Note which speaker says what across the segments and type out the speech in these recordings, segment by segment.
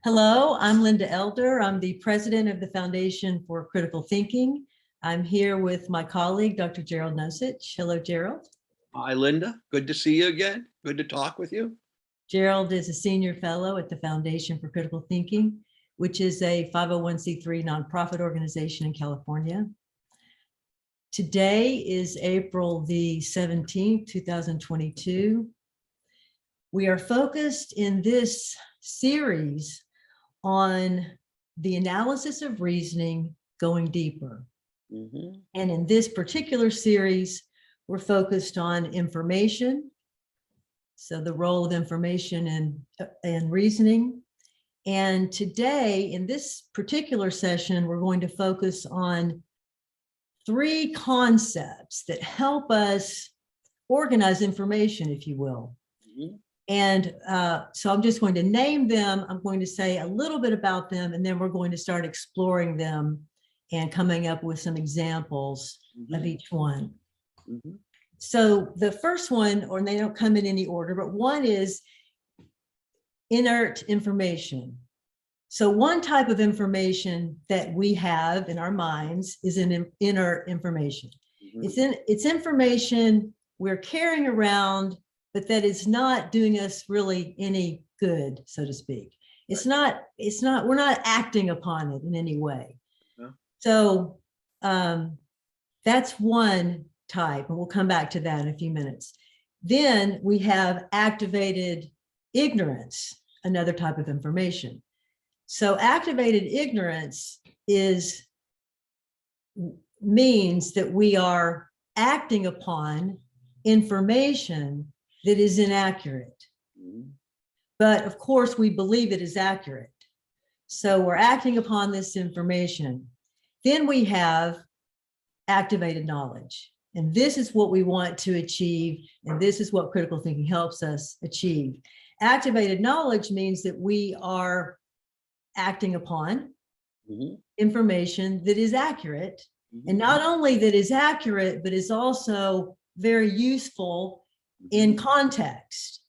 Speaker 1: Hello, I'm Linda Elder. I'm the president of the Foundation for Critical Thinking. I'm here with my colleague, Dr. Gerald Nosich. Hello, Gerald.
Speaker 2: Hi, Linda. Good to see you again. Good to talk with you.
Speaker 1: Gerald is a senior fellow at the Foundation for Critical Thinking, which is a 501c3 nonprofit organization in California. Today is April the 17th, 2022. We are focused in this series on the analysis of reasoning going deeper. And in this particular series, we're focused on information. So the role of information and reasoning. And today, in this particular session, we're going to focus on three concepts that help us organize information, if you will. And so I'm just going to name them. I'm going to say a little bit about them, and then we're going to start exploring them and coming up with some examples of each one. So the first one, or they don't come in any order, but one is inert information. So one type of information that we have in our minds is an inert information. It's information we're carrying around, but that is not doing us really any good, so to speak. We're not acting upon it in any way. So that's one type, and we'll come back to that in a few minutes. Then we have activated ignorance, another type of information. So activated ignorance means that we are acting upon information that is inaccurate. But of course, we believe it is accurate. So we're acting upon this information. Then we have activated knowledge. And this is what we want to achieve. And this is what critical thinking helps us achieve. Activated knowledge means that we are acting upon information that is accurate. And not only that is accurate, but is also very useful in context.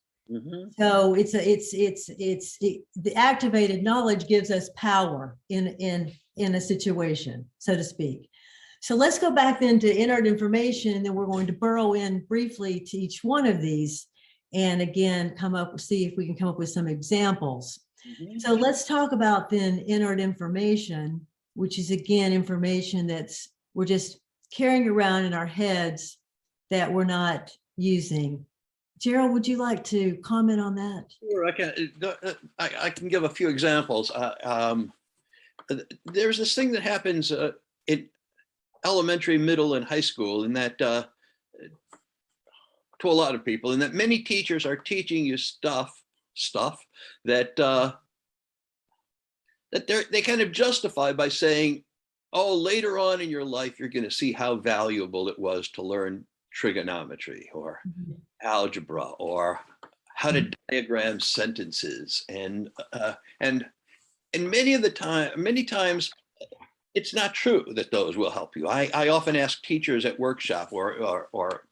Speaker 1: So the activated knowledge gives us power in a situation, so to speak. So let's go back then to inert information, and then we're going to burrow in briefly to each one of these, and again see if we can come up with some examples. So let's talk about then inert information, which is again information we're just carrying around in our heads that we're not using. Gerald, would you like to comment on that?
Speaker 2: Sure, I can give a few examples. There's this thing that happens in elementary, middle, and high school, and that to a lot of people, and that many teachers are teaching you stuff that they kind of justify by saying, oh, later on in your life, you're going to see how valuable it was to learn trigonometry or algebra or how to diagram sentences, and many times it's not true that those will help you. I often ask teachers at workshop or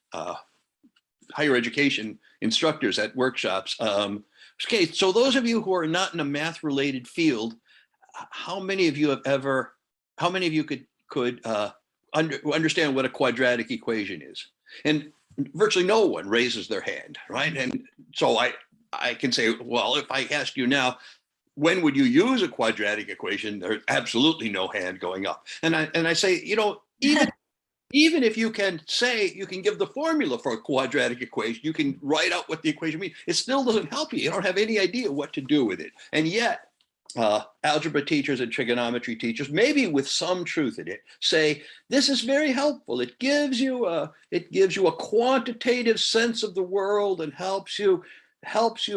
Speaker 2: higher education instructors at workshops, okay, so those of you who are not in a math related field, how many of you could understand what a quadratic equation is? And virtually no one raises their hand, right? And so I can say, well, if I asked you now, when would you use a quadratic equation? There's absolutely no hand going up. And I say, even if you can give the formula for a quadratic equation, you can write out what the equation means, it still doesn't help you. You don't have any idea what to do with it. And yet, algebra teachers and trigonometry teachers, maybe with some truth in it, say this is very helpful. It gives you a quantitative sense of the world and helps you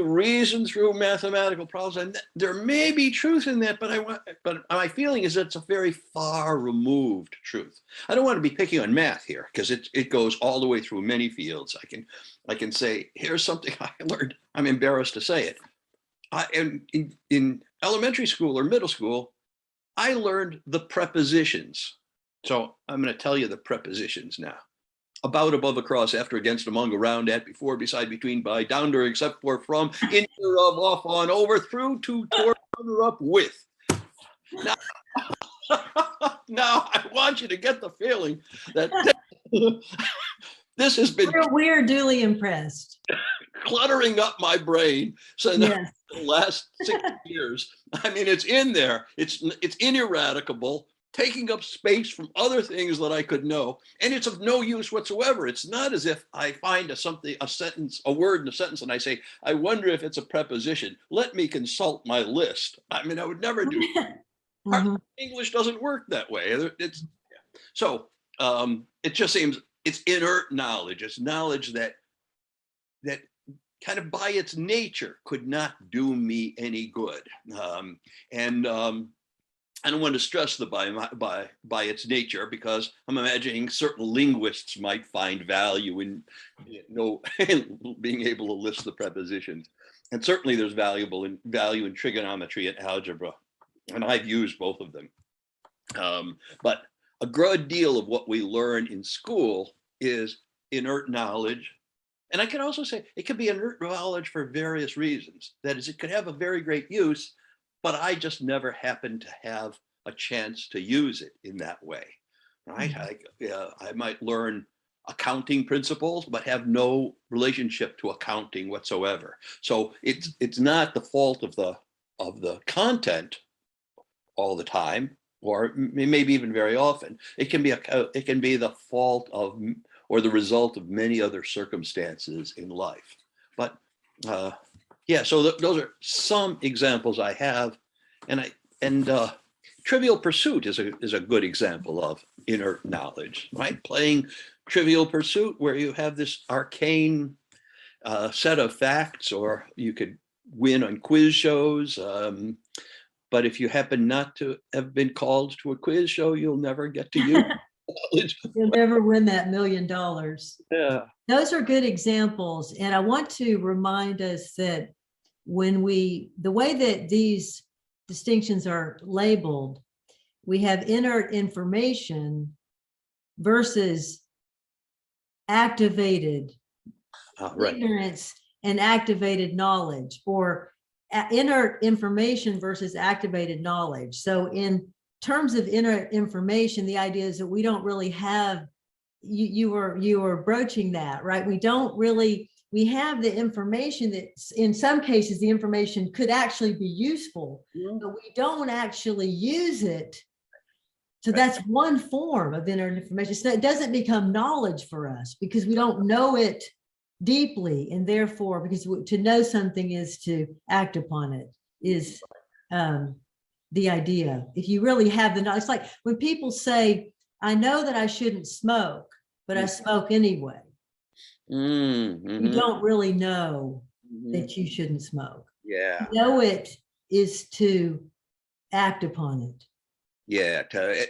Speaker 2: reason through mathematical problems. And there may be truth in that, but my feeling is that it's a very far removed truth. I don't want to be picking on math here because it goes all the way through many fields. I can say, here's something I learned. I'm embarrassed to say it. In elementary school or middle school, I learned the prepositions. So I'm going to tell you the prepositions now. About, above, across, after, against, among, around, at, before, beside, between, by, down, during, except for, from, into, of, off, on, over, through, to, toward, cover up with. Now, now I want you to get the feeling that this has been
Speaker 1: We're duly impressed.
Speaker 2: cluttering up my brain since
Speaker 1: Yes.
Speaker 2: the last 6 years. I mean, it's in there. It's ineradicable, taking up space from other things that I could know, and it's of no use whatsoever. It's not as if I find a sentence, a word in a sentence, and I say, I wonder if it's a preposition. Let me consult my list. I mean, I would never do that. English doesn't work that way. So it just seems it's inert knowledge. It's knowledge that kind of by its nature could not do me any good. I don't want to stress the by its nature, because I'm imagining certain linguists might find value in being able to list the prepositions. And certainly there's value in trigonometry and algebra. And I've used both of them. But a good deal of what we learn in school is inert knowledge. And I can also say it could be inert knowledge for various reasons. That is, it could have a very great use, but I just never happened to have a chance to use it in that way, right? I might learn accounting principles, but have no relationship to accounting whatsoever. So it's not the fault of the content all the time, or maybe even very often. It can be the fault of or the result of many other circumstances in life. But yeah, so those are some examples I have, and Trivial Pursuit is a good example of inert knowledge, right? Playing Trivial Pursuit, where you have this arcane set of facts, or you could win on quiz shows. But if you happen not to have been called to a quiz show, you'll never get to use knowledge.
Speaker 1: You'll never win that $1 million.
Speaker 2: Yeah.
Speaker 1: Those are good examples. And I want to remind us that the way that these distinctions are labeled, we have inert information versus activated ignorance and activated knowledge, or inert information versus activated knowledge. So in terms of inert information, the idea is that we don't really have, you were broaching that, right? We have the information that in some cases, the information could actually be useful, but we don't actually use it. So that's one form of inert information. So it doesn't become knowledge for us because we don't know it deeply, and therefore, because to know something is to act upon it, is the idea. If you really have the knowledge, it's like when people say, I know that I shouldn't smoke, but I smoke anyway. You don't really know that you shouldn't smoke.
Speaker 2: Yeah.
Speaker 1: To know it is to act upon it.
Speaker 2: Yeah,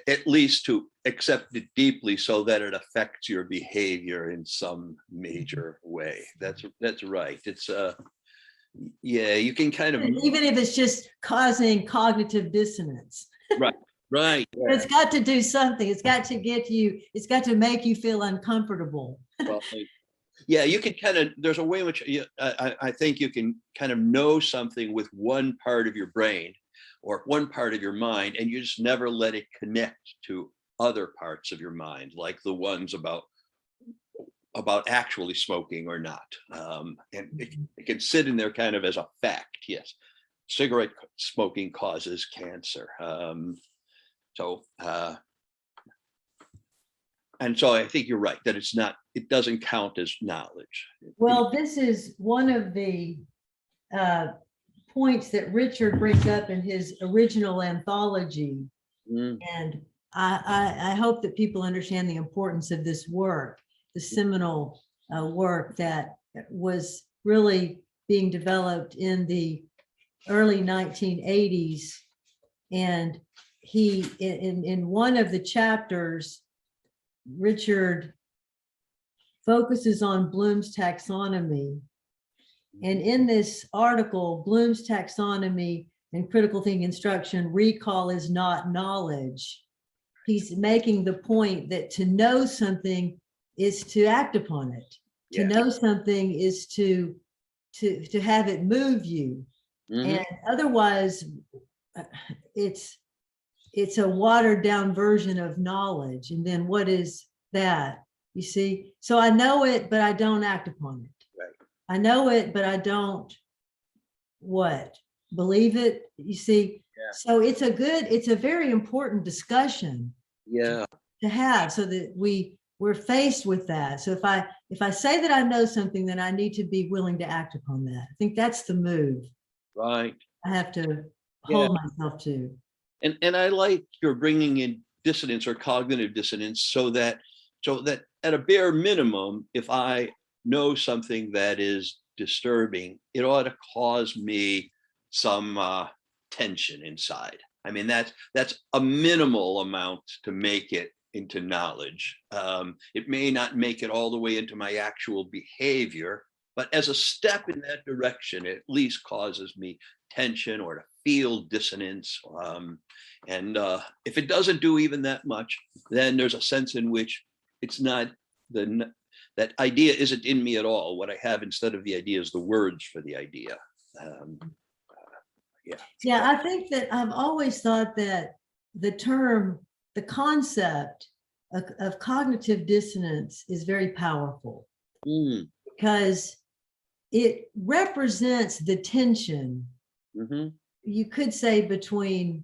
Speaker 2: at least to accept it deeply so that it affects your behavior in some major way. That's right. It's yeah, you can kind of,
Speaker 1: even if it's just causing cognitive dissonance.
Speaker 2: Right. Yeah.
Speaker 1: It's got to do something. It's got to make you feel uncomfortable.
Speaker 2: Well, yeah, you can kind of, there's a way in which I think you can kind of know something with one part of your brain or one part of your mind, and you just never let it connect to other parts of your mind, like the ones about actually smoking or not. And it can sit in there kind of as a fact. Yes, cigarette smoking causes cancer. And so I think you're right that it doesn't count as knowledge.
Speaker 1: Well, this is one of the points that Richard brings up in his original anthology. And I hope that people understand the importance of this work, the seminal work that was really being developed in the early 1980s. And he, in one of the chapters, Richard focuses on Bloom's taxonomy. And in this article, Bloom's taxonomy and critical thinking instruction, recall is not knowledge. He's making the point that to know something is to act upon it. To know something is to have it move you, And otherwise, uh, it's a watered down version of knowledge. And then what is that? You see? So I know it, but I don't act upon it.
Speaker 2: Right.
Speaker 1: I know it, but I don't believe it. You see?
Speaker 2: Yeah.
Speaker 1: So it's a very important discussion
Speaker 2: Yeah.
Speaker 1: to have, so that we're faced with that. So if I say that I know something, then I need to be willing to act upon that. I think that's the move
Speaker 2: Right.
Speaker 1: I have to
Speaker 2: Yeah.
Speaker 1: hold myself to.
Speaker 2: And I like you're bringing in dissonance or cognitive dissonance so that at a bare minimum, if I know something that is disturbing, it ought to cause me some tension inside. I mean, that's a minimal amount to make it into knowledge. It may not make it all the way into my actual behavior, but as a step in that direction, it at least causes me tension or to feel dissonance. And if it doesn't do even that much, then there's a sense in which it's not that idea isn't in me at all. What I have instead of the idea is the words for the idea.
Speaker 1: Yeah, I think that I've always thought that the concept of cognitive dissonance is very powerful because it represents the tension, you could say, between,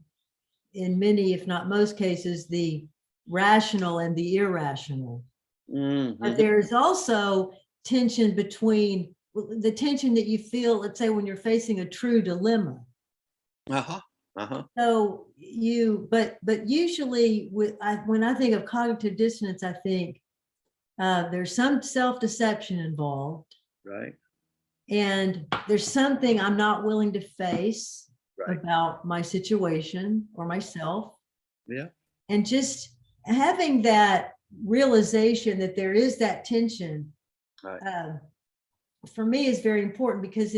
Speaker 1: in many, if not most cases, the rational and the irrational. But there's also tension between the tension that you feel, let's say, when you're facing a true dilemma. So but usually when I think of cognitive dissonance, I think there's some self-deception involved.
Speaker 2: Right.
Speaker 1: And there's something I'm not willing to face about my situation or myself.
Speaker 2: Yeah.
Speaker 1: And just having that realization that there is that tension, for me, is very important, because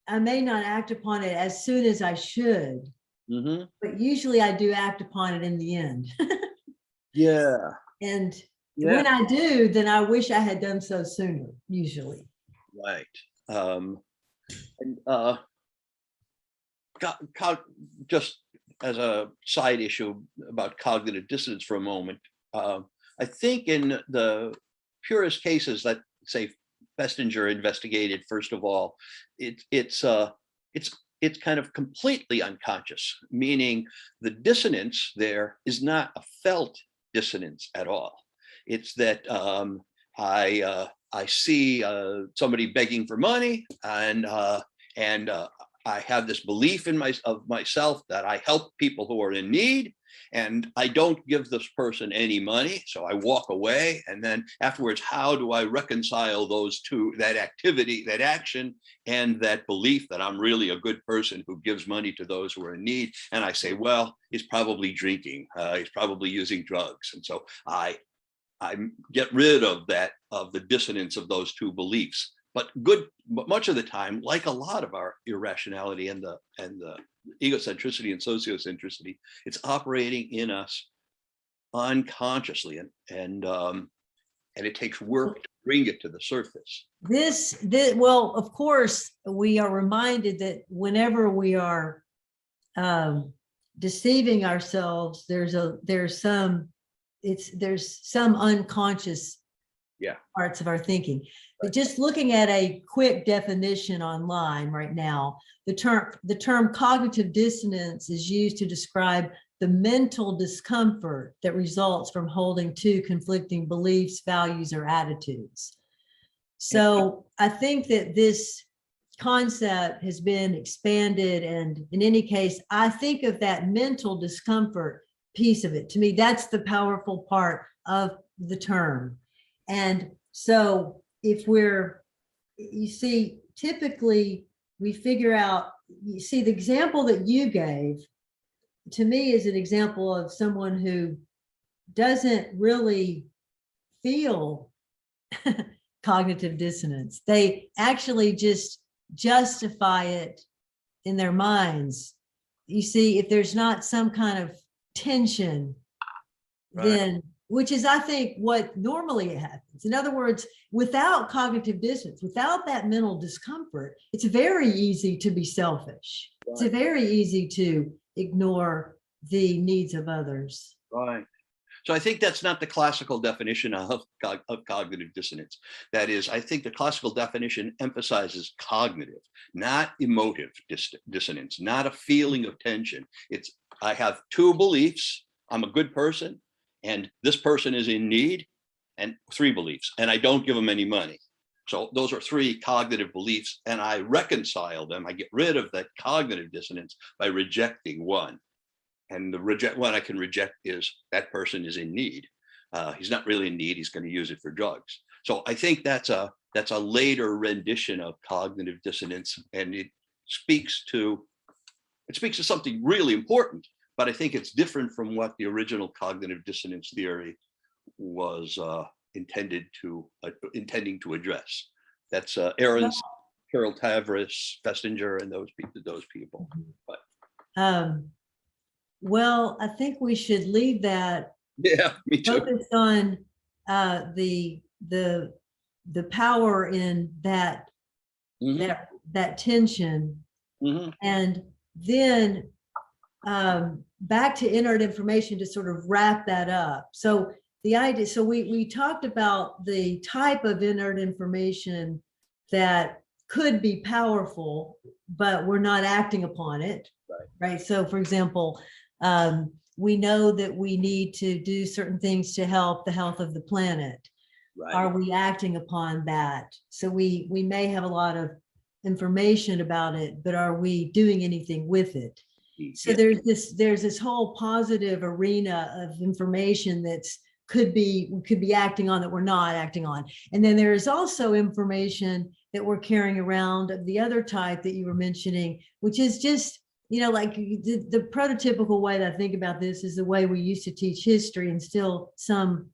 Speaker 1: I may not act upon it as soon as I should, but usually I do act upon it in the end.
Speaker 2: Yeah.
Speaker 1: And when I do, then I wish I had done so sooner, usually.
Speaker 2: Right. And just as a side issue about cognitive dissonance for a moment, I think in the purest cases that, say, Festinger investigated, first of all, it's kind of completely unconscious, meaning the dissonance there is not a felt dissonance at all. It's that I see somebody begging for money, and I have this belief in myself that I help people who are in need, and I don't give this person any money, so I walk away. And then afterwards, how do I reconcile those two, that activity, that action, and that belief that I'm really a good person who gives money to those who are in need? And I say, well, he's probably drinking, he's probably using drugs. And so I get rid of the dissonance of those two beliefs. But much of the time, like a lot of our irrationality and the egocentricity and sociocentricity, it's operating in us unconsciously, and it takes work to bring it to the surface.
Speaker 1: Well, of course, we are reminded that whenever we are deceiving ourselves, there's some unconscious parts of our thinking. But just looking at a quick definition online right now, the term cognitive dissonance is used to describe the mental discomfort that results from holding two conflicting beliefs, values, or attitudes. So I think that this concept has been expanded, and in any case, I think of that mental discomfort piece of it. To me, that's the powerful part of the term. And so you see, typically we figure out, you see, the example that you gave to me is an example of someone who doesn't really feel cognitive dissonance. They actually just justify it in their minds. You see, if there's not some kind of tension, then which is, I think, what normally happens. In other words, without cognitive dissonance, without that mental discomfort, it's very easy to be selfish. Right. It's very easy to ignore the needs of others.
Speaker 2: Right. So I think that's not the classical definition of cognitive dissonance. That is, I think the classical definition emphasizes cognitive, not emotive dissonance, not a feeling of tension. It's, I have two beliefs. I'm a good person, and this person is in need, and three beliefs, and I don't give them any money. So those are three cognitive beliefs, and I reconcile them. I get rid of that cognitive dissonance by rejecting one. And the one I can reject is that person is in need. He's not really in need. He's going to use it for drugs. So I think that's a later rendition of cognitive dissonance, and it speaks to something really important. But I think it's different from what the original cognitive dissonance theory was intending to address. That's Ahrens, Carol Tavris, Festinger, and those people. But
Speaker 1: well, I think we should leave that.
Speaker 2: Yeah, me too.
Speaker 1: Focus on the power in that that tension, and then back to inert information to sort of wrap that up. So the idea, so we talked about the type of inert information that could be powerful, but we're not acting upon it. Right. So for example, we know that we need to do certain things to help the health of the planet. Right. Are we acting upon that? So we may have a lot of information about it, but are we doing anything with it? So there's this whole positive arena of information that's we could be acting on that we're not acting on. And then there is also information that we're carrying around of the other type that you were mentioning, which is just, like the prototypical way that I think about this is the way we used to teach history, and still sometimes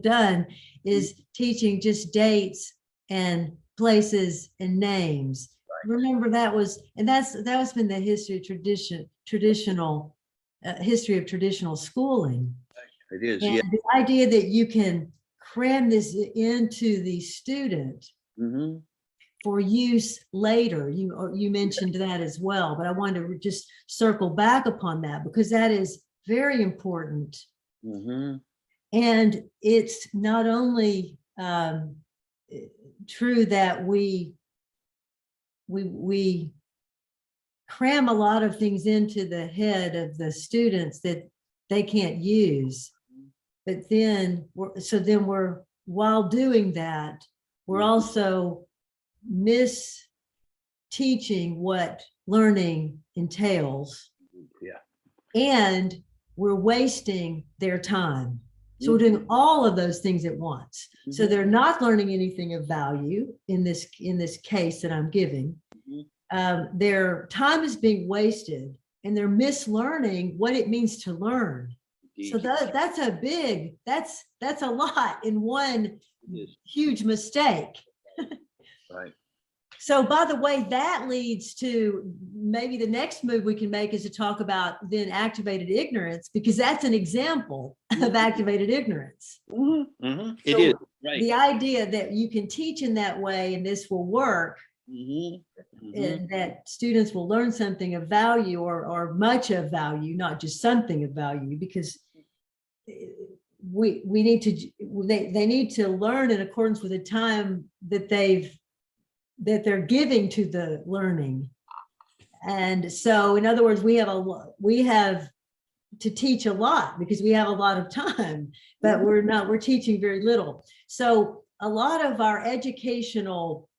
Speaker 1: done, is teaching just dates and places and names. Right. Remember that's been the history of traditional history of traditional schooling.
Speaker 2: It is.
Speaker 1: And
Speaker 2: yeah.
Speaker 1: The idea that you can cram this into the student for use later. You mentioned that as well, but I wanted to just circle back upon that because that is very important. And it's not only true that we cram a lot of things into the head of the students that they can't use, but then while doing that, we're also misteaching what learning entails. And we're wasting their time. So we're doing all of those things at once. So they're not learning anything of value in this case that I'm giving. Their time is being wasted, and they're mislearning what it means to learn. So that's a lot in one huge mistake.
Speaker 2: Right.
Speaker 1: So by the way, that leads to maybe the next move we can make is to talk about then activated ignorance, because that's an example of activated ignorance.
Speaker 2: It is. Right.
Speaker 1: The idea that you can teach in that way and this will work, and that students will learn something of value or much of value, not just something of value, because they need to learn in accordance with the time that they're giving to the learning. And so in other words, we have to teach a lot because we have a lot of time, but we're teaching very little. So a lot of our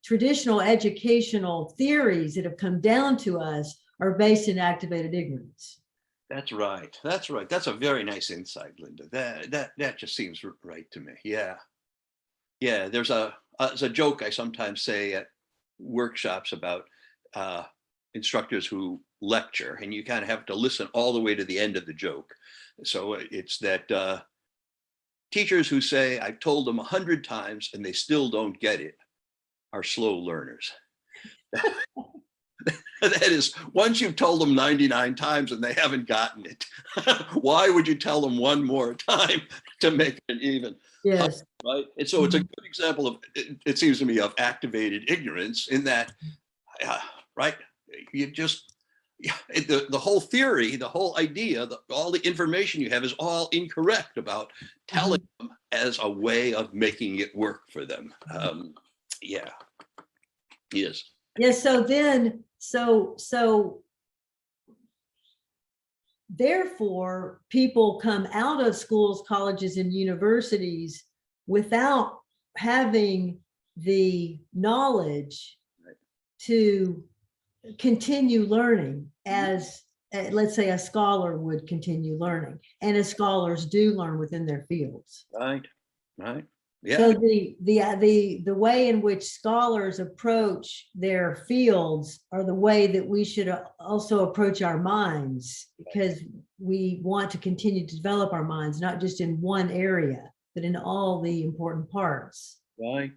Speaker 1: traditional educational theories that have come down to us are based in activated ignorance.
Speaker 2: That's right. That's right. That's a very nice insight, Linda. That just seems right to me. Yeah. There's a joke I sometimes say at workshops about instructors who lecture, and you kind of have to listen all the way to the end of the joke. So it's that teachers who say, I've told them 100 times and they still don't get it, are slow learners. That is, once you've told them 99 times and they haven't gotten it, why would you tell them one more time to make it even?
Speaker 1: Yes.
Speaker 2: Right. And so it's a good example of, it seems to me, of activated ignorance in that, right, you just, the whole theory, the whole idea, all the information you have is all incorrect about telling them as a way of making it work for them. Yeah. Yes.
Speaker 1: Yes. So then, so therefore, people come out of schools, colleges, and universities without having the knowledge to continue learning as, let's say, a scholar would continue learning, and as scholars do learn within their fields.
Speaker 2: Right. Right. Yeah.
Speaker 1: So the way in which scholars approach their fields are the way that we should also approach our minds, because we want to continue to develop our minds, not just in one area, but in all the important parts.
Speaker 2: Right.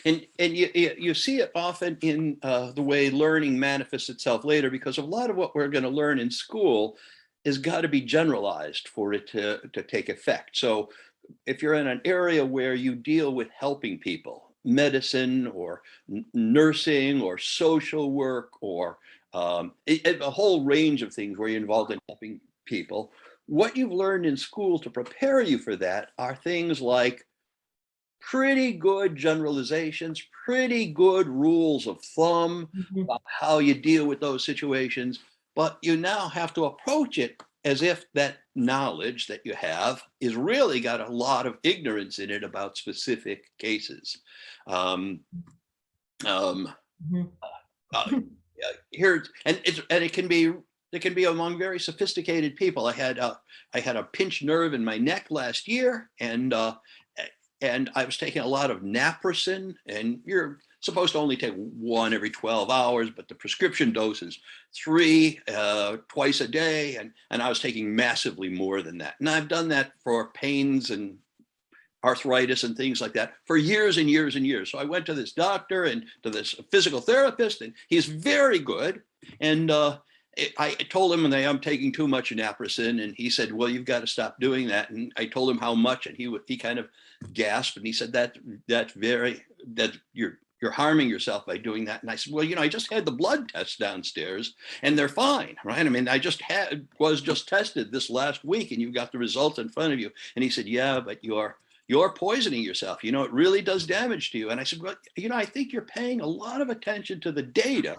Speaker 2: And you see it often in the way learning manifests itself later, because a lot of what we're going to learn in school has got to be generalized for it to take effect. So if you're in an area where you deal with helping people, medicine or nursing or social work, or a whole range of things where you're involved in helping people, what you've learned in school to prepare you for that are things like pretty good generalizations, pretty good rules of thumb about how you deal with those situations, but you now have to approach it as if that knowledge that you have is really got a lot of ignorance in it about specific cases. Here, and it can be among very sophisticated people. I had a pinched nerve in my neck last year, and I was taking a lot of naproxen, and you're supposed to only take one every 12 hours, but the prescription dose is 3 twice a day. And I was taking massively more than that. And I've done that for pains and arthritis and things like that for years and years and years. So I went to this doctor and to this physical therapist, and he's very good. And I told him, I'm taking too much naproxen, and he said, well, you've got to stop doing that. And I told him how much, and he kind of gasped, and he said, that you're harming yourself by doing that. And I said, well, I just had the blood tests downstairs and they're fine, right? I mean, I was just tested this last week, and you've got the results in front of you. And he said, yeah, but you're poisoning yourself. It really does damage to you. And I said, well, I think you're paying a lot of attention to the data,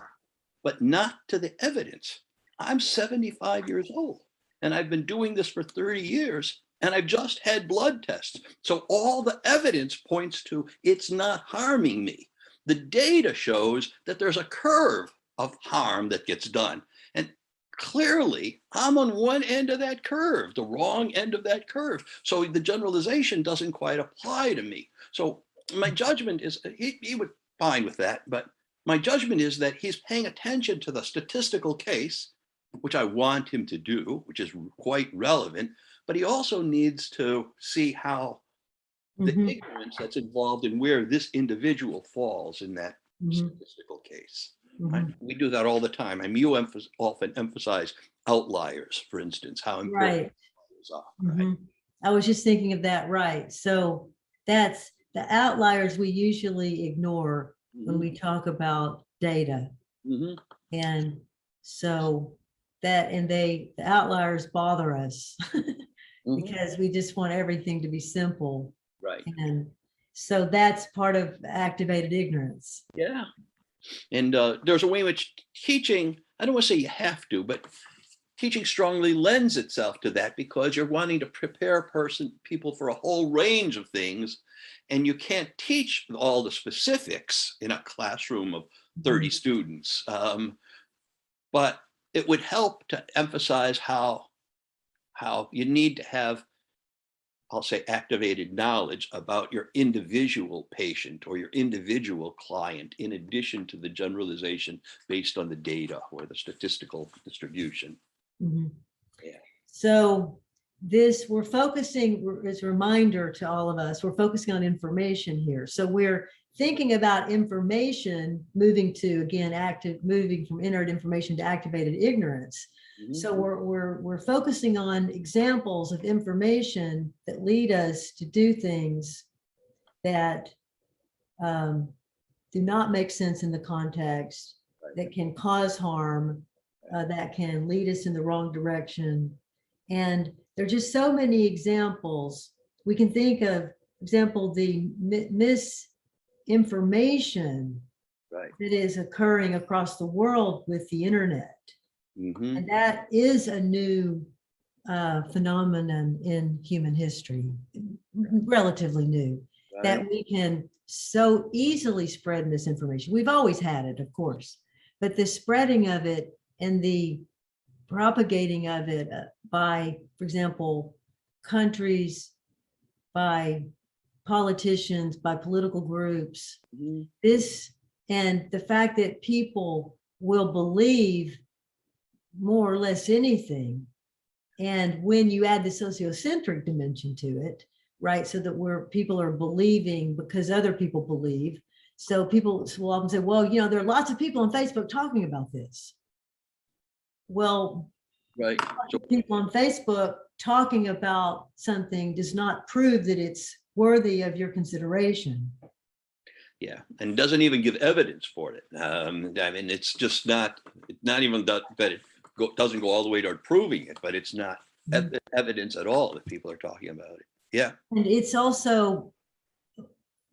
Speaker 2: but not to the evidence. I'm 75 years old, and I've been doing this for 30 years, and I've just had blood tests. So all the evidence points to it's not harming me. The data shows that there's a curve of harm that gets done. And clearly, I'm on one end of that curve, the wrong end of that curve. So the generalization doesn't quite apply to me. So my judgment is, he would fine with that, but my judgment is that he's paying attention to the statistical case, which I want him to do, which is quite relevant, but he also needs to see how the ignorance that's involved in where this individual falls in that statistical case. Right? We do that all the time. I mean, you often emphasize outliers, for instance, how important those are. Right?
Speaker 1: I was just thinking of that, right? So that's the outliers we usually ignore when we talk about data. And so the outliers bother us because we just want everything to be simple.
Speaker 2: Right.
Speaker 1: And so that's part of activated ignorance.
Speaker 2: Yeah. And there's a way in which teaching, I don't want to say you have to, but teaching strongly lends itself to that, because you're wanting to prepare people for a whole range of things, and you can't teach all the specifics in a classroom of 30 students. But it would help to emphasize how you need to have, I'll say, activated knowledge about your individual patient or your individual client, in addition to the generalization based on the data or the statistical distribution. Yeah.
Speaker 1: So we're focusing, as a reminder to all of us, we're focusing on information here. So we're thinking about information moving to, again, moving from inert information to activated ignorance. So we're focusing on examples of information that lead us to do things that do not make sense in the context, that can cause harm, that can lead us in the wrong direction. And there are just so many examples. We can think of, for example, the misinformation that is occurring across the world with the internet. And that is a new phenomenon in human history, relatively new, that we can so easily spread misinformation. We've always had it, of course, but the spreading of it and the propagating of it by, for example, countries, by politicians, by political groups, this, and the fact that people will believe more or less anything. And when you add the sociocentric dimension to it, right, so that people are believing because other people believe. So people will often say, well, you know, there are lots of people on Facebook talking about this. Well, so people on Facebook talking about something does not prove that it's worthy of your consideration.
Speaker 2: Yeah, and doesn't even give evidence for it. I mean, it's just not even that it doesn't go all the way toward proving it, but it's not evidence at all that people are talking about it. Yeah.
Speaker 1: And it's also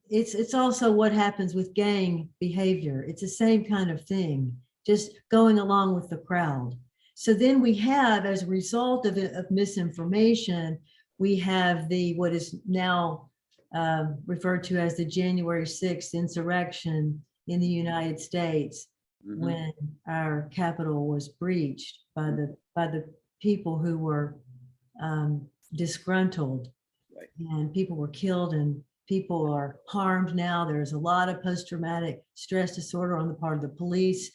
Speaker 1: what happens with gang behavior. It's the same kind of thing, just going along with the crowd. So then we have, as a result of misinformation, we have what is now referred to as the January 6th insurrection in the United States, when our Capitol was breached by the people who were disgruntled, and people were killed and people are harmed now. There's a lot of post-traumatic stress disorder on the part of the police.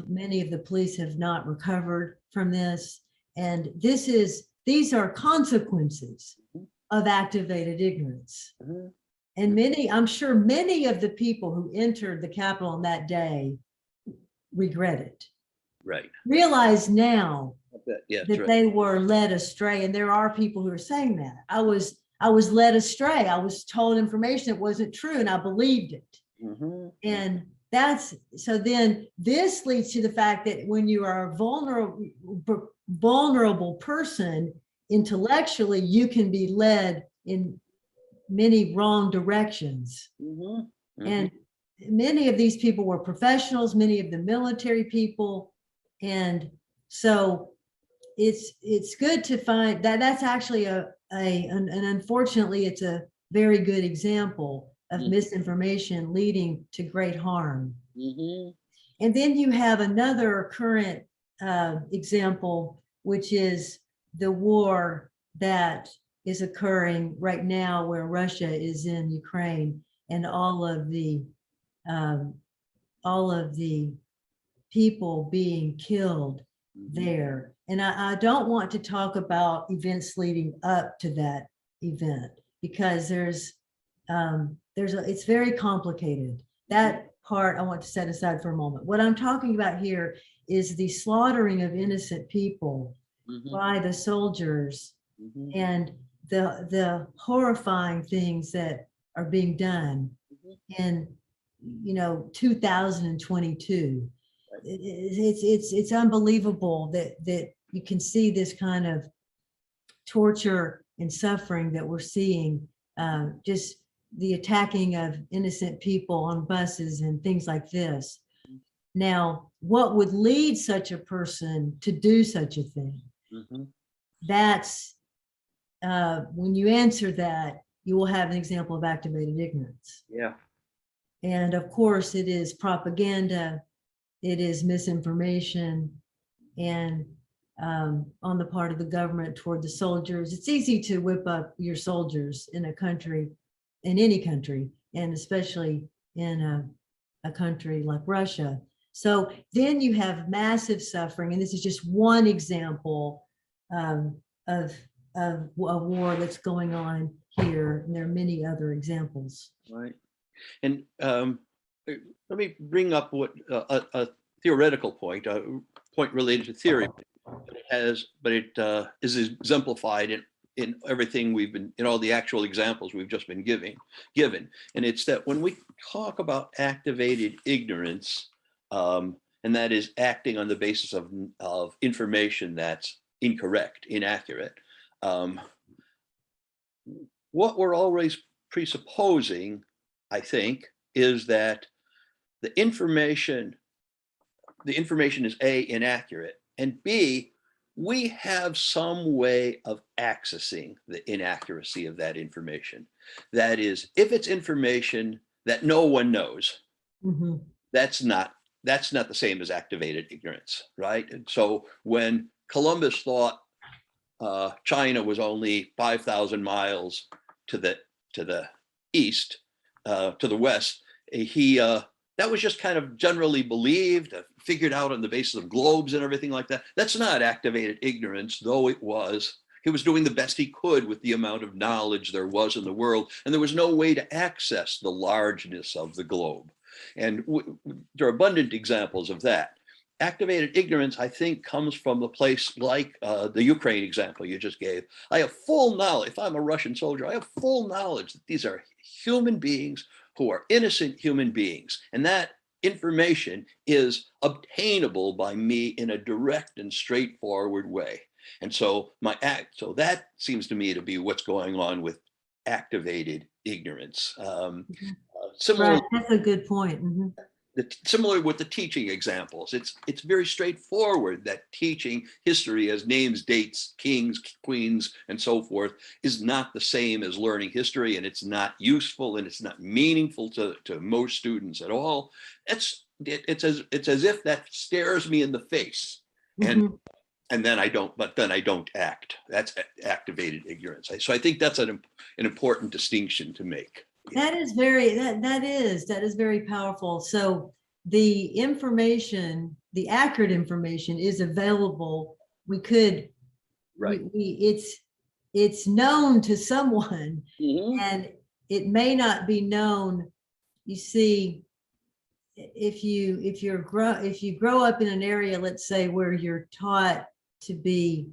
Speaker 1: Many of the police have not recovered from this. And these are consequences of activated ignorance. And I'm sure many of the people who entered the Capitol on that day regret it. Realize now that they were led astray. And there are people who are saying that. I was led astray. I was told information that wasn't true and I believed it. And so then this leads to the fact that when you are a vulnerable person intellectually, you can be led in many wrong directions. And many of these people were professionals, many of the military people. And so it's good to find that that's actually and unfortunately, it's a very good example of misinformation leading to great harm. And then you have another current example, which is the war that is occurring right now where Russia is in Ukraine, and all of the people being killed there. And I don't want to talk about events leading up to that event because it's very complicated. That part I want to set aside for a moment. What I'm talking about here is the slaughtering of innocent people by the soldiers and the horrifying things that are being done in 2022. It's unbelievable that you can see this kind of torture and suffering that we're seeing, just the attacking of innocent people on buses and things like this. Now, what would lead such a person to do such a thing? That's when you answer that, you will have an example of activated ignorance. And of course, it is propaganda, it is misinformation, and on the part of the government toward the soldiers. It's easy to whip up your soldiers in a country, in any country, and especially in a country like Russia. So then you have massive suffering, and this is just one example of a war that's going on here, and there are many other examples.
Speaker 2: And let me bring up what a theoretical point, a point related to theory, but it is exemplified in everything we've been, in all the actual examples we've just been given. And it's that when we talk about activated ignorance, and that is acting on the basis of information that's incorrect, inaccurate, what we're always presupposing, I think, is that the information is A, inaccurate, and B, we have some way of accessing the inaccuracy of that information. That is, if it's information that no one knows,
Speaker 1: Mhm.
Speaker 2: that's not the same as activated ignorance, right? And so when Columbus thought China was only 5,000 miles to the east, to the west, that was just kind of generally believed, figured out on the basis of globes and everything like that. That's not activated ignorance, though he was doing the best he could with the amount of knowledge there was in the world, and there was no way to access the largeness of the globe. And there are abundant examples of that. Activated ignorance, I think, comes from a place like the Ukraine example you just gave. I have full knowledge. If I'm a Russian soldier, I have full knowledge that these are human beings who are innocent human beings. And that information is obtainable by me in a direct and straightforward way. And so that seems to me to be what's going on with activated ignorance. Similarly,
Speaker 1: Right, that's a good point. Mhm.
Speaker 2: Similar with the teaching examples, it's very straightforward that teaching history as names, dates, kings, queens, and so forth is not the same as learning history, and it's not useful and it's not meaningful to most students at all. It's as if that stares me in the face,
Speaker 1: Mhm.
Speaker 2: and then I don't act. That's activated ignorance. So I think that's an important distinction to make.
Speaker 1: That is very, that is very powerful. So the information, the accurate information is available. We could,
Speaker 2: Right.
Speaker 1: it's known to someone,
Speaker 2: Mhm.
Speaker 1: and it may not be known. You see, if you grow up in an area, let's say, where you're taught to be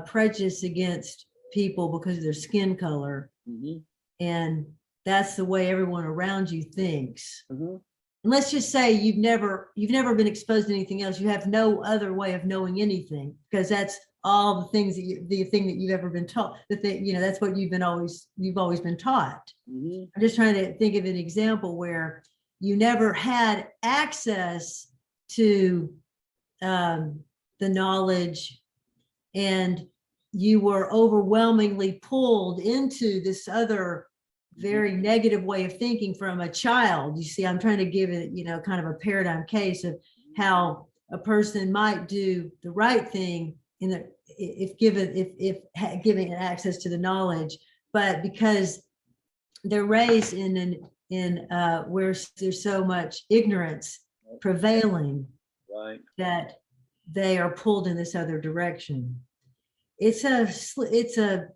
Speaker 1: prejudiced against people because of their skin color,
Speaker 2: Mhm.
Speaker 1: and that's the way everyone around you thinks.
Speaker 2: Mhm.
Speaker 1: And let's just say you've never been exposed to anything else. You have no other way of knowing anything, because that's all the things that the thing that you've ever been taught. That's what you've always been taught.
Speaker 2: Mhm.
Speaker 1: I'm just trying to think of an example where you never had access to the knowledge, and you were overwhelmingly pulled into this other very negative way of thinking from a child. You see, I'm trying to give it, kind of a paradigm case of how a person might do the right thing if given access to the knowledge, but because they're raised in where there's so much ignorance prevailing,
Speaker 2: Right.
Speaker 1: that they are pulled in this other direction. It's a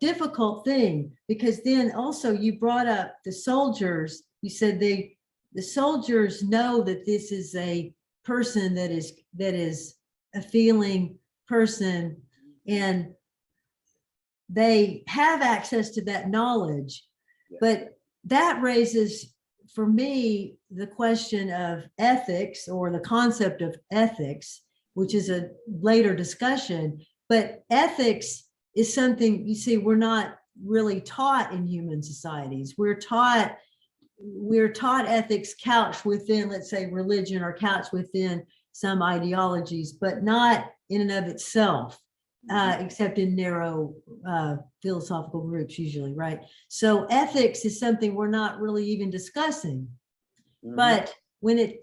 Speaker 1: difficult thing, because then also you brought up the soldiers. You said the soldiers know that this is a person that is a feeling person, and they have access to that knowledge.
Speaker 2: Yeah.
Speaker 1: But that raises, for me, the question of ethics, or the concept of ethics, which is a later discussion. But ethics is something, you see, we're not really taught in human societies. We're taught ethics couched within, let's say, religion, or couched within some ideologies, but not in and of itself, except in narrow philosophical groups usually, right? So ethics is something we're not really even discussing.
Speaker 2: Mhm.
Speaker 1: But the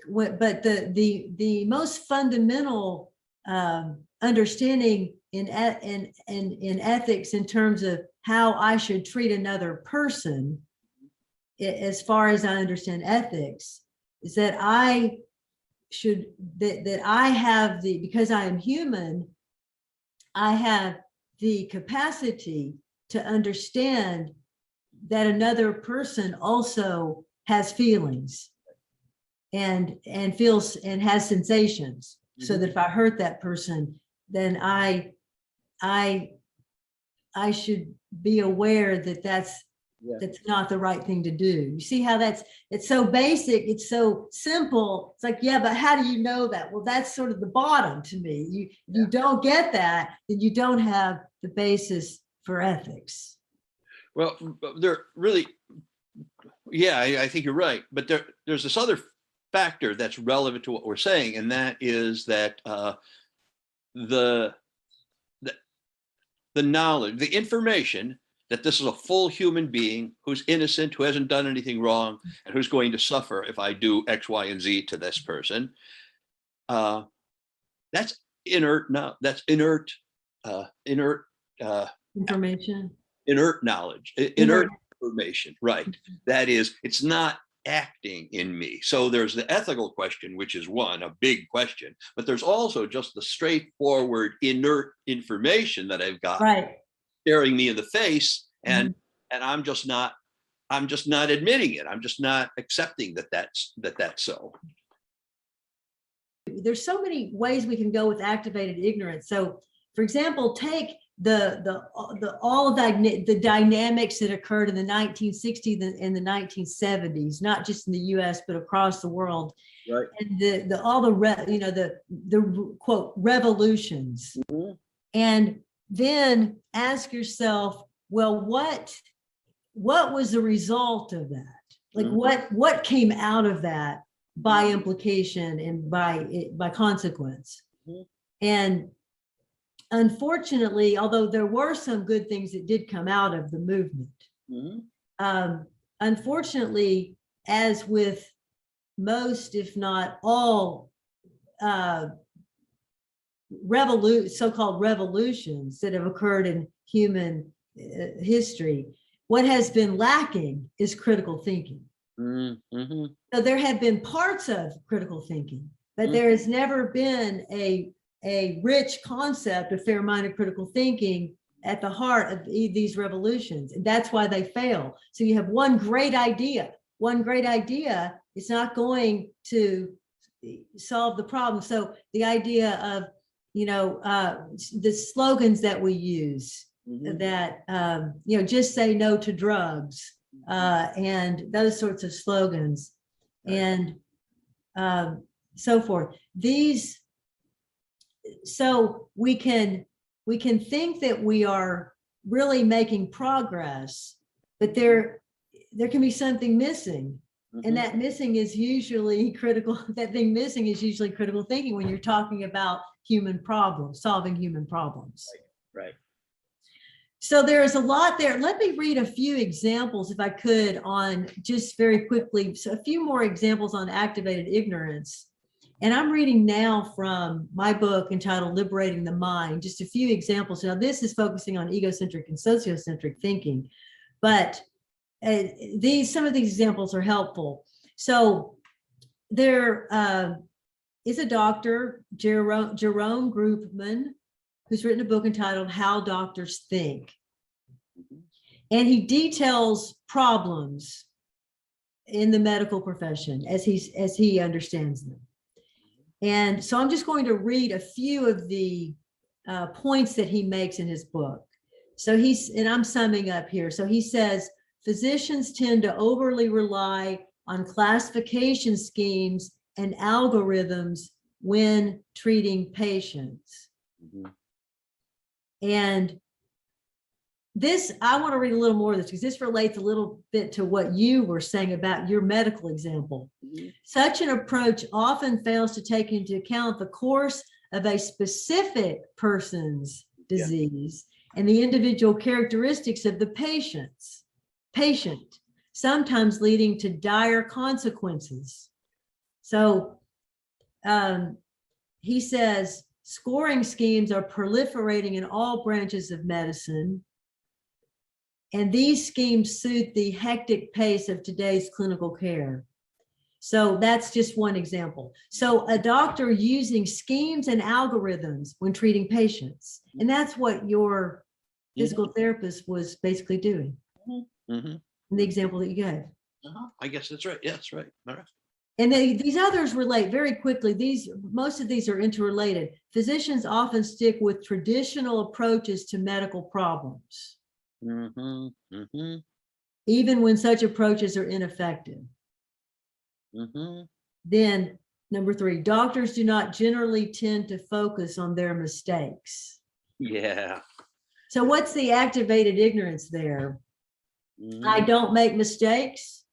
Speaker 1: most fundamental understanding in ethics, in terms of how I should treat another person, as far as I understand ethics, is that I have because I am human, I have the capacity to understand that another person also has feelings and feels and has sensations. So that if I hurt that person, then I should be aware that that's not the right thing to do. You see how it's so basic, it's so simple. It's like, yeah, but how do you know that? Well, that's sort of the bottom to me. You don't get that, then you don't have the basis for ethics.
Speaker 2: Well, there really, I think you're right. But there's this other factor that's relevant to what we're saying, and that is that the knowledge, the information that this is a full human being who's innocent, who hasn't done anything wrong, and who's going to suffer if I do X, Y, and Z to this person. That's inert. Now that's inert
Speaker 1: Information.
Speaker 2: Inert knowledge, inert information. Right. That is, it's not acting in me. So there's the ethical question, which is a big question, but there's also just the straightforward inert information that I've got staring me in the face, and I'm just not admitting it. I'm just not accepting that's so.
Speaker 1: There's so many ways we can go with activated ignorance. So, for example, take all the dynamics that occurred in the 1960s and the 1970s, not just in the U.S. but across the world,
Speaker 2: right?
Speaker 1: And the quote revolutions, and then ask yourself, well, what was the result of that? Like what came out of that by implication and by consequence? And unfortunately, although there were some good things that did come out of the movement, unfortunately, as with most, if not all, so-called revolutions that have occurred in human history, what has been lacking is critical thinking. So there have been parts of critical thinking, but there has never been a rich concept of fair-minded critical thinking at the heart of these revolutions, and that's why they fail. So you have one great idea is not going to solve the problem. So the idea of the slogans that we use, that just say no to drugs, and those sorts of slogans, and so forth. So we can think that we are really making progress, but there can be something missing. And that missing is usually critical. That thing missing is usually critical thinking when you're talking about human problems, solving human problems.
Speaker 2: Right.
Speaker 1: So there is a lot there. Let me read a few examples, if I could, on just very quickly. So a few more examples on activated ignorance. And I'm reading now from my book entitled Liberating the Mind, just a few examples. Now, this is focusing on egocentric and sociocentric thinking, but some of these examples are helpful. So there is a doctor, Jerome Groopman, who's written a book entitled How Doctors Think. And he details problems in the medical profession as he understands them. And so I'm just going to read a few of the points that he makes in his book. So and I'm summing up here. So he says, physicians tend to overly rely on classification schemes and algorithms when treating patients. And this, I want to read a little more of this because this relates a little bit to what you were saying about your medical example. Such an approach often fails to take into account the course of a specific person's disease and the individual characteristics of the patient, sometimes leading to dire consequences. So he says, scoring schemes are proliferating in all branches of medicine, and these schemes suit the hectic pace of today's clinical care. So that's just one example. So a doctor using schemes and algorithms when treating patients, and that's what your physical therapist was basically doing in the example that you gave.
Speaker 2: I guess that's right. Yeah, that's right. All right.
Speaker 1: And these others relate very quickly. Most of these are interrelated. Physicians often stick with traditional approaches to medical problems, even when such approaches are ineffective. Then number 3, doctors do not generally tend to focus on their mistakes.
Speaker 2: Yeah.
Speaker 1: So what's the activated ignorance there? I don't make mistakes.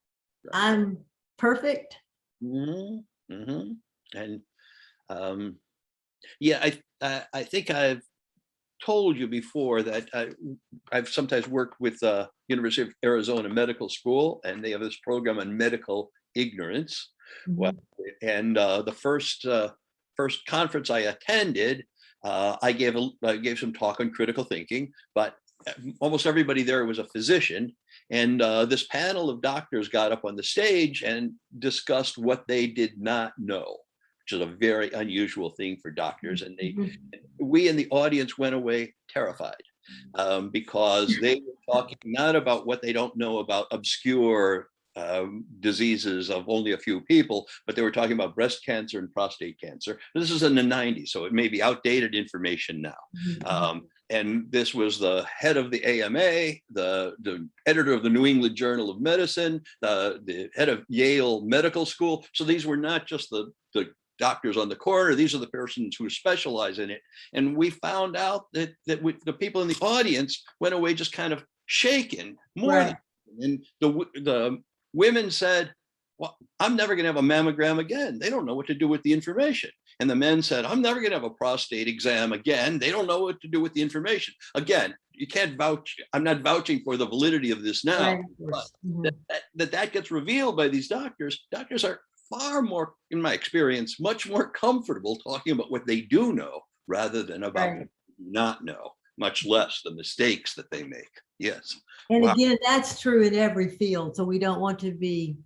Speaker 1: I'm perfect.
Speaker 2: And yeah, I think I've told you before that I've sometimes worked with University of Arizona Medical School, and they have this program on medical ignorance. Well, and the first conference I attended, I gave some talk on critical thinking, but almost everybody there was a physician. And this panel of doctors got up on the stage and discussed what they did not know, which is a very unusual thing for doctors. And we in the audience went away terrified because they were talking not about what they don't know about obscure diseases of only a few people, but they were talking about breast cancer and prostate cancer. This is in the 90s, so it may be outdated information now. And this was the head of the AMA, the editor of the New England Journal of Medicine, the head of Yale Medical School. So these were not just the doctors on the corner, these are the persons who specialize in it. And we found out that the people in the audience went away just kind of shaken more than, and the women said, well, I'm never going to have a mammogram again. They don't know what to do with the information. And the men said, I'm never going to have a prostate exam again. They don't know what to do with the information. Again, you can't vouch. I'm not vouching for the validity of this now. But that gets revealed by these doctors. Doctors are far more, in my experience, much more comfortable talking about what they do know rather than about what they do not know, much less the mistakes that they make. Yes.
Speaker 1: And again, that's true in every field. So we don't want to be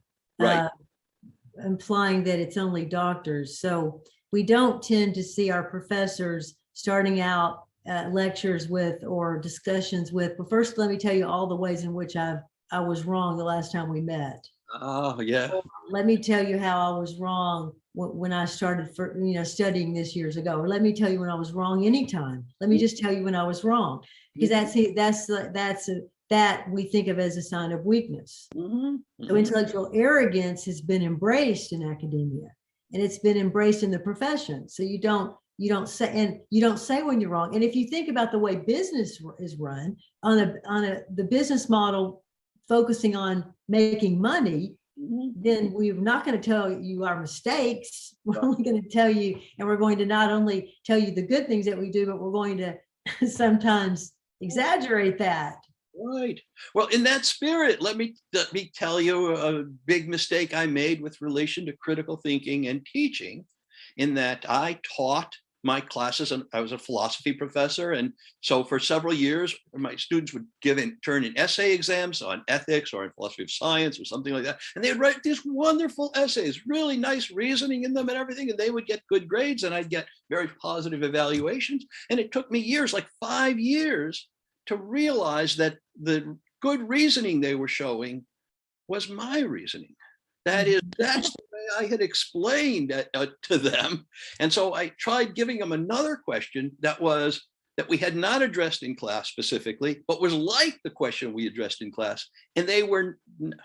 Speaker 1: implying that it's only doctors. So we don't tend to see our professors starting out lectures with or discussions with, but first, let me tell you all the ways in which I was wrong the last time we met.
Speaker 2: Oh, yeah.
Speaker 1: Or let me tell you how I was wrong when I started studying this years ago. Or let me tell you when I was wrong anytime. Let me just tell you when I was wrong, because that we think of as a sign of weakness. So intellectual arrogance has been embraced in academia, and it's been embraced in the profession. So you don't say when you're wrong. And if you think about the way business is run on the business model focusing on making money, then we're not going to tell you our mistakes. We're only going to tell you, and we're going to not only tell you the good things that we do, but we're going to sometimes exaggerate that.
Speaker 2: Right. Well, in that spirit, let me tell you a big mistake I made with relation to critical thinking and teaching, in that I taught my classes, and I was a philosophy professor. And so for several years, my students would turn in essay exams on ethics or in philosophy of science or something like that. And they would write these wonderful essays, really nice reasoning in them and everything. And they would get good grades and I'd get very positive evaluations. And it took me years, like 5 years, to realize that the good reasoning they were showing was my reasoning. That's the way I had explained to them. And so I tried giving them another question that we had not addressed in class specifically, but was like the question we addressed in class. And they were,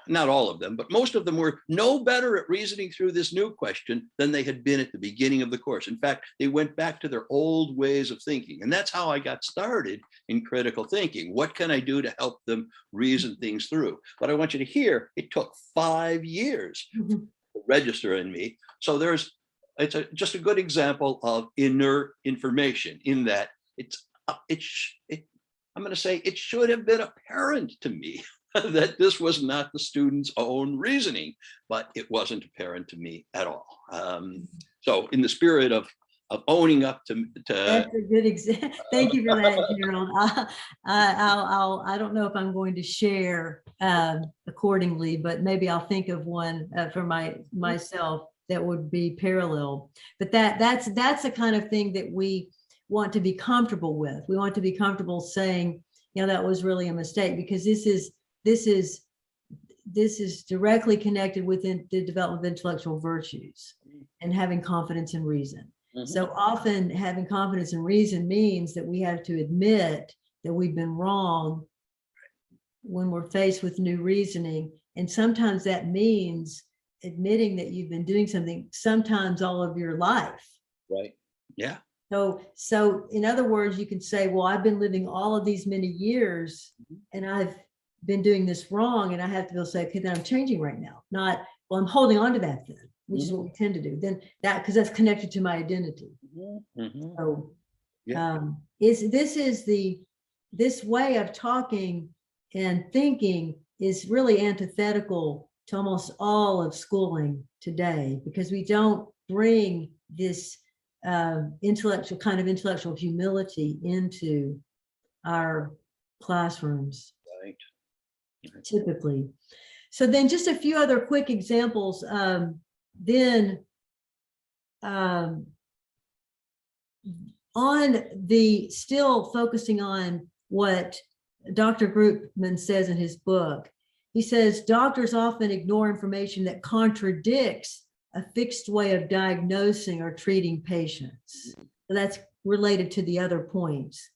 Speaker 2: not all of them, but most of them were no better at reasoning through this new question than they had been at the beginning of the course. In fact, they went back to their old ways of thinking. And that's how I got started in critical thinking. What can I do to help them reason things through? But I want you to hear, it took 5 years to register in me. So it's just a good example of inert information, in that I'm going to say it should have been apparent to me that this was not the student's own reasoning, but it wasn't apparent to me at all. So in the spirit of owning up to
Speaker 1: That's a good example. Thank you for that, Gerald. I don't know if I'm going to share accordingly, but maybe I'll think of one for myself that would be parallel. But that's the kind of thing that we want to be comfortable with. We want to be comfortable saying, that was really a mistake, because this is this is directly connected with the development of intellectual virtues and having confidence in reason. So often having confidence in reason means that we have to admit that we've been wrong when we're faced with new reasoning. And sometimes that means admitting that you've been doing something sometimes all of your life.
Speaker 2: Right. Yeah.
Speaker 1: So in other words, you can say, well, I've been living all of these many years and I've been doing this wrong. And I have to be able to say, okay, then I'm changing right now. Not, well, I'm holding on to that then, which is what we tend to do. Then that, because that's connected to my identity. So this way of talking and thinking is really antithetical to almost all of schooling today, because we don't bring this intellectual humility into our classrooms.
Speaker 2: Right.
Speaker 1: Typically. So then just a few other quick examples. On the, still focusing on what Dr. Groupman says in his book, he says doctors often ignore information that contradicts a fixed way of diagnosing or treating patients. So that's related to the other points.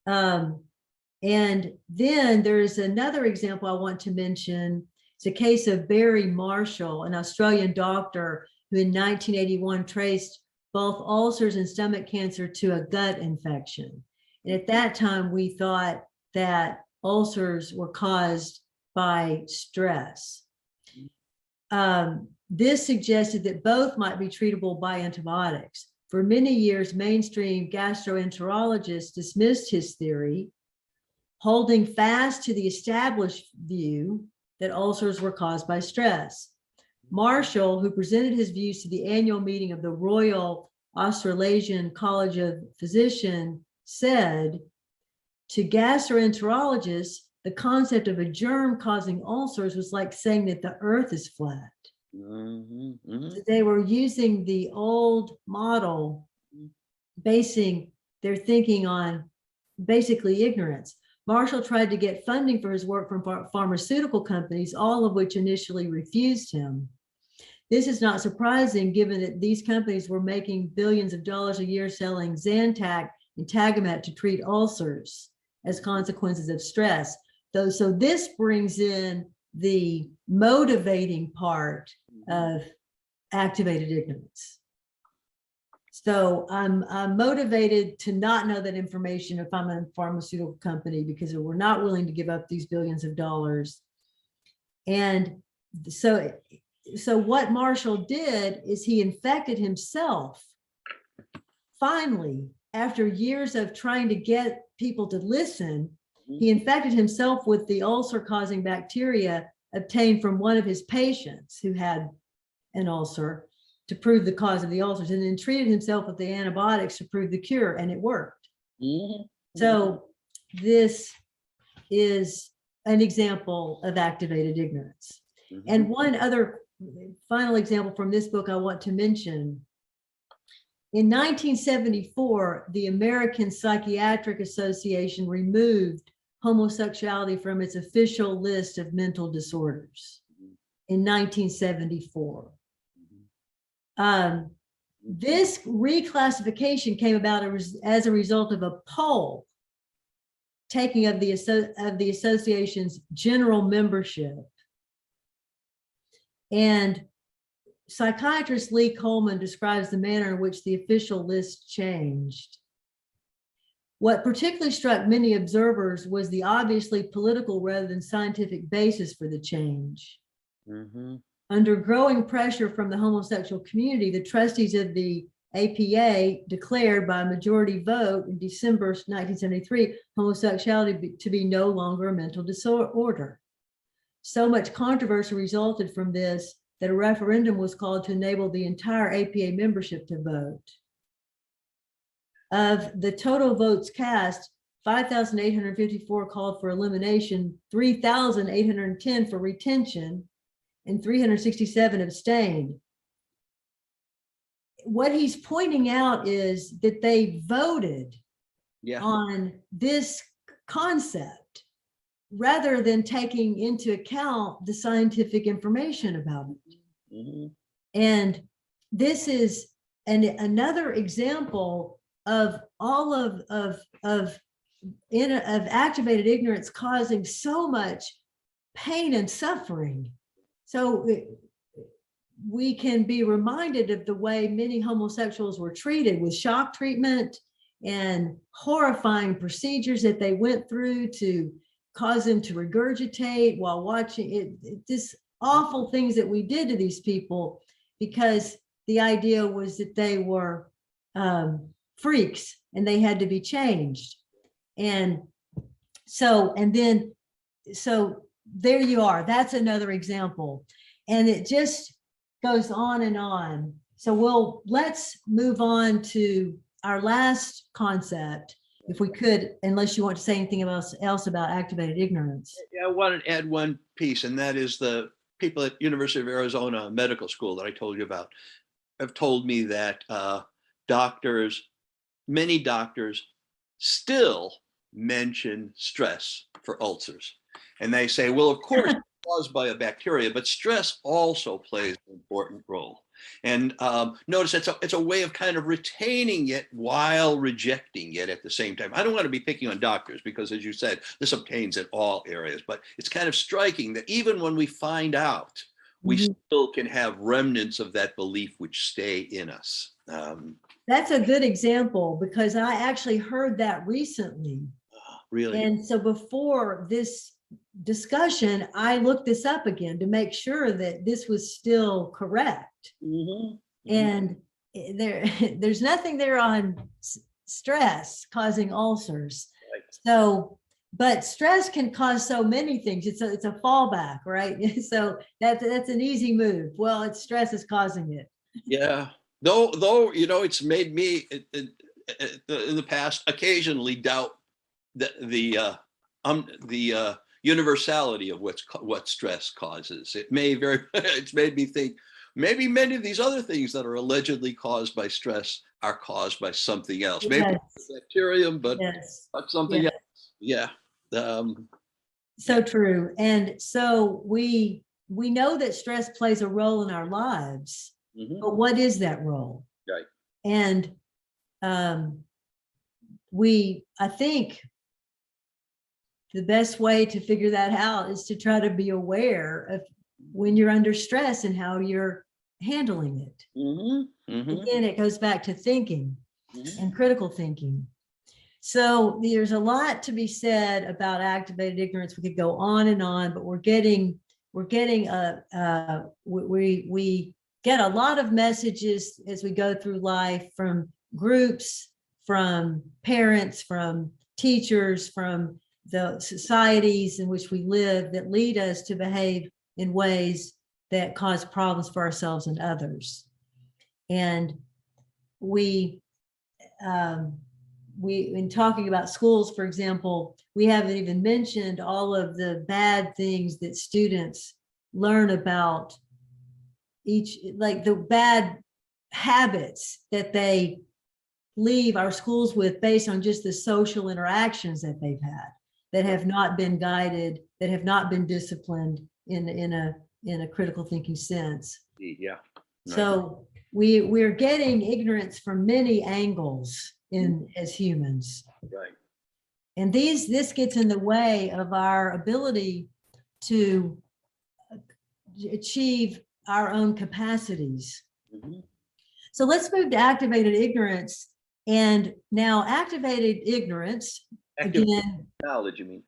Speaker 1: And then there's another example I want to mention. It's a case of Barry Marshall, an Australian doctor who in 1981 traced both ulcers and stomach cancer to a gut infection. And at that time, we thought that ulcers were caused by stress. This suggested that both might be treatable by antibiotics. For many years, mainstream gastroenterologists dismissed his theory, holding fast to the established view that ulcers were caused by stress. Marshall, who presented his views to the annual meeting of the Royal Australasian College of Physicians, said, to gastroenterologists, the concept of a germ causing ulcers was like saying that the earth is flat. So they were using the old model, basing their thinking on basically ignorance. Marshall tried to get funding for his work from pharmaceutical companies, all of which initially refused him. This is not surprising, given that these companies were making billions of dollars a year selling Zantac and Tagamet to treat ulcers as consequences of stress. So this brings in the motivating part of activated ignorance. So I'm motivated to not know that information if I'm a pharmaceutical company, because we're not willing to give up these billions of dollars. And so what Marshall did is he infected himself. Finally, after years of trying to get people to listen, he infected himself with the ulcer-causing bacteria obtained from one of his patients who had an ulcer to prove the cause of the ulcers, and then treated himself with the antibiotics to prove the cure, and it worked. So this is an example of activated ignorance. And one other final example from this book I want to mention. In 1974, the American Psychiatric Association removed homosexuality from its official list of mental disorders in 1974. This reclassification came about as a result of a poll taking of the association's general membership. And psychiatrist Lee Coleman describes the manner in which the official list changed. What particularly struck many observers was the obviously political rather than scientific basis for the change. Under growing pressure from the homosexual community, the trustees of the APA declared by a majority vote in December 1973 homosexuality to be no longer a mental disorder. So much controversy resulted from this that a referendum was called to enable the entire APA membership to vote. Of the total votes cast, 5,854 called for elimination, 3,810 for retention, and 367 abstained. What he's pointing out is that they voted on this concept. rather than taking into account the scientific information about it.
Speaker 2: Mhm.
Speaker 1: And this is another example of all of activated ignorance causing so much pain and suffering. So we can be reminded of the way many homosexuals were treated with shock treatment and horrifying procedures that they went through to cause them to regurgitate while watching it. This awful things that we did to these people, because the idea was that they were freaks and they had to be changed. And so there you are. That's another example. And it just goes on and on. So let's move on to our last concept, if we could, unless you want to say anything else about activated ignorance.
Speaker 2: Yeah, I wanted to add one piece, and that is the people at University of Arizona Medical School that I told you about have told me that many doctors still mention stress for ulcers. And they say, well, of course, it's caused by a bacteria, but stress also plays an important role. And notice it's a way of kind of retaining it while rejecting it at the same time. I don't want to be picking on doctors because, as you said, this obtains in all areas, but it's kind of striking that even when we find out, we still can have remnants of that belief which stay in us.
Speaker 1: That's a good example, because I actually heard that recently.
Speaker 2: Really?
Speaker 1: And so before this discussion, I looked this up again to make sure that this was still correct. And there's nothing there on stress causing ulcers.
Speaker 2: Right.
Speaker 1: So, but stress can cause so many things. It's a fallback, right? So that's an easy move. Well, it's stress is causing it.
Speaker 2: Yeah. Though it's made me in the past occasionally doubt the universality of what stress causes. It's made me think maybe many of these other things that are allegedly caused by stress are caused by something else.
Speaker 1: Yes.
Speaker 2: Maybe bacterium, but
Speaker 1: Yes.
Speaker 2: something
Speaker 1: Yes.
Speaker 2: else. Yeah.
Speaker 1: So true. And so we know that stress plays a role in our lives, but what is that role?
Speaker 2: Right.
Speaker 1: And I think the best way to figure that out is to try to be aware of when you're under stress and how you're handling it. Again, it goes back to thinking and critical thinking. So there's a lot to be said about activated ignorance. We could go on and on, but we get a lot of messages as we go through life from groups, from parents, from teachers, from the societies in which we live, that lead us to behave in ways that cause problems for ourselves and others. And we in talking about schools, for example, we haven't even mentioned all of the bad things that students learn about like the bad habits that they leave our schools with based on just the social interactions that they've had, that have not been guided, that have not been disciplined in a critical thinking sense.
Speaker 2: Yeah.
Speaker 1: So we're getting ignorance from many angles as humans.
Speaker 2: Right.
Speaker 1: And this gets in the way of our ability to achieve our own capacities. So let's move to activated ignorance. And now activated ignorance, again,
Speaker 2: knowledge, you mean?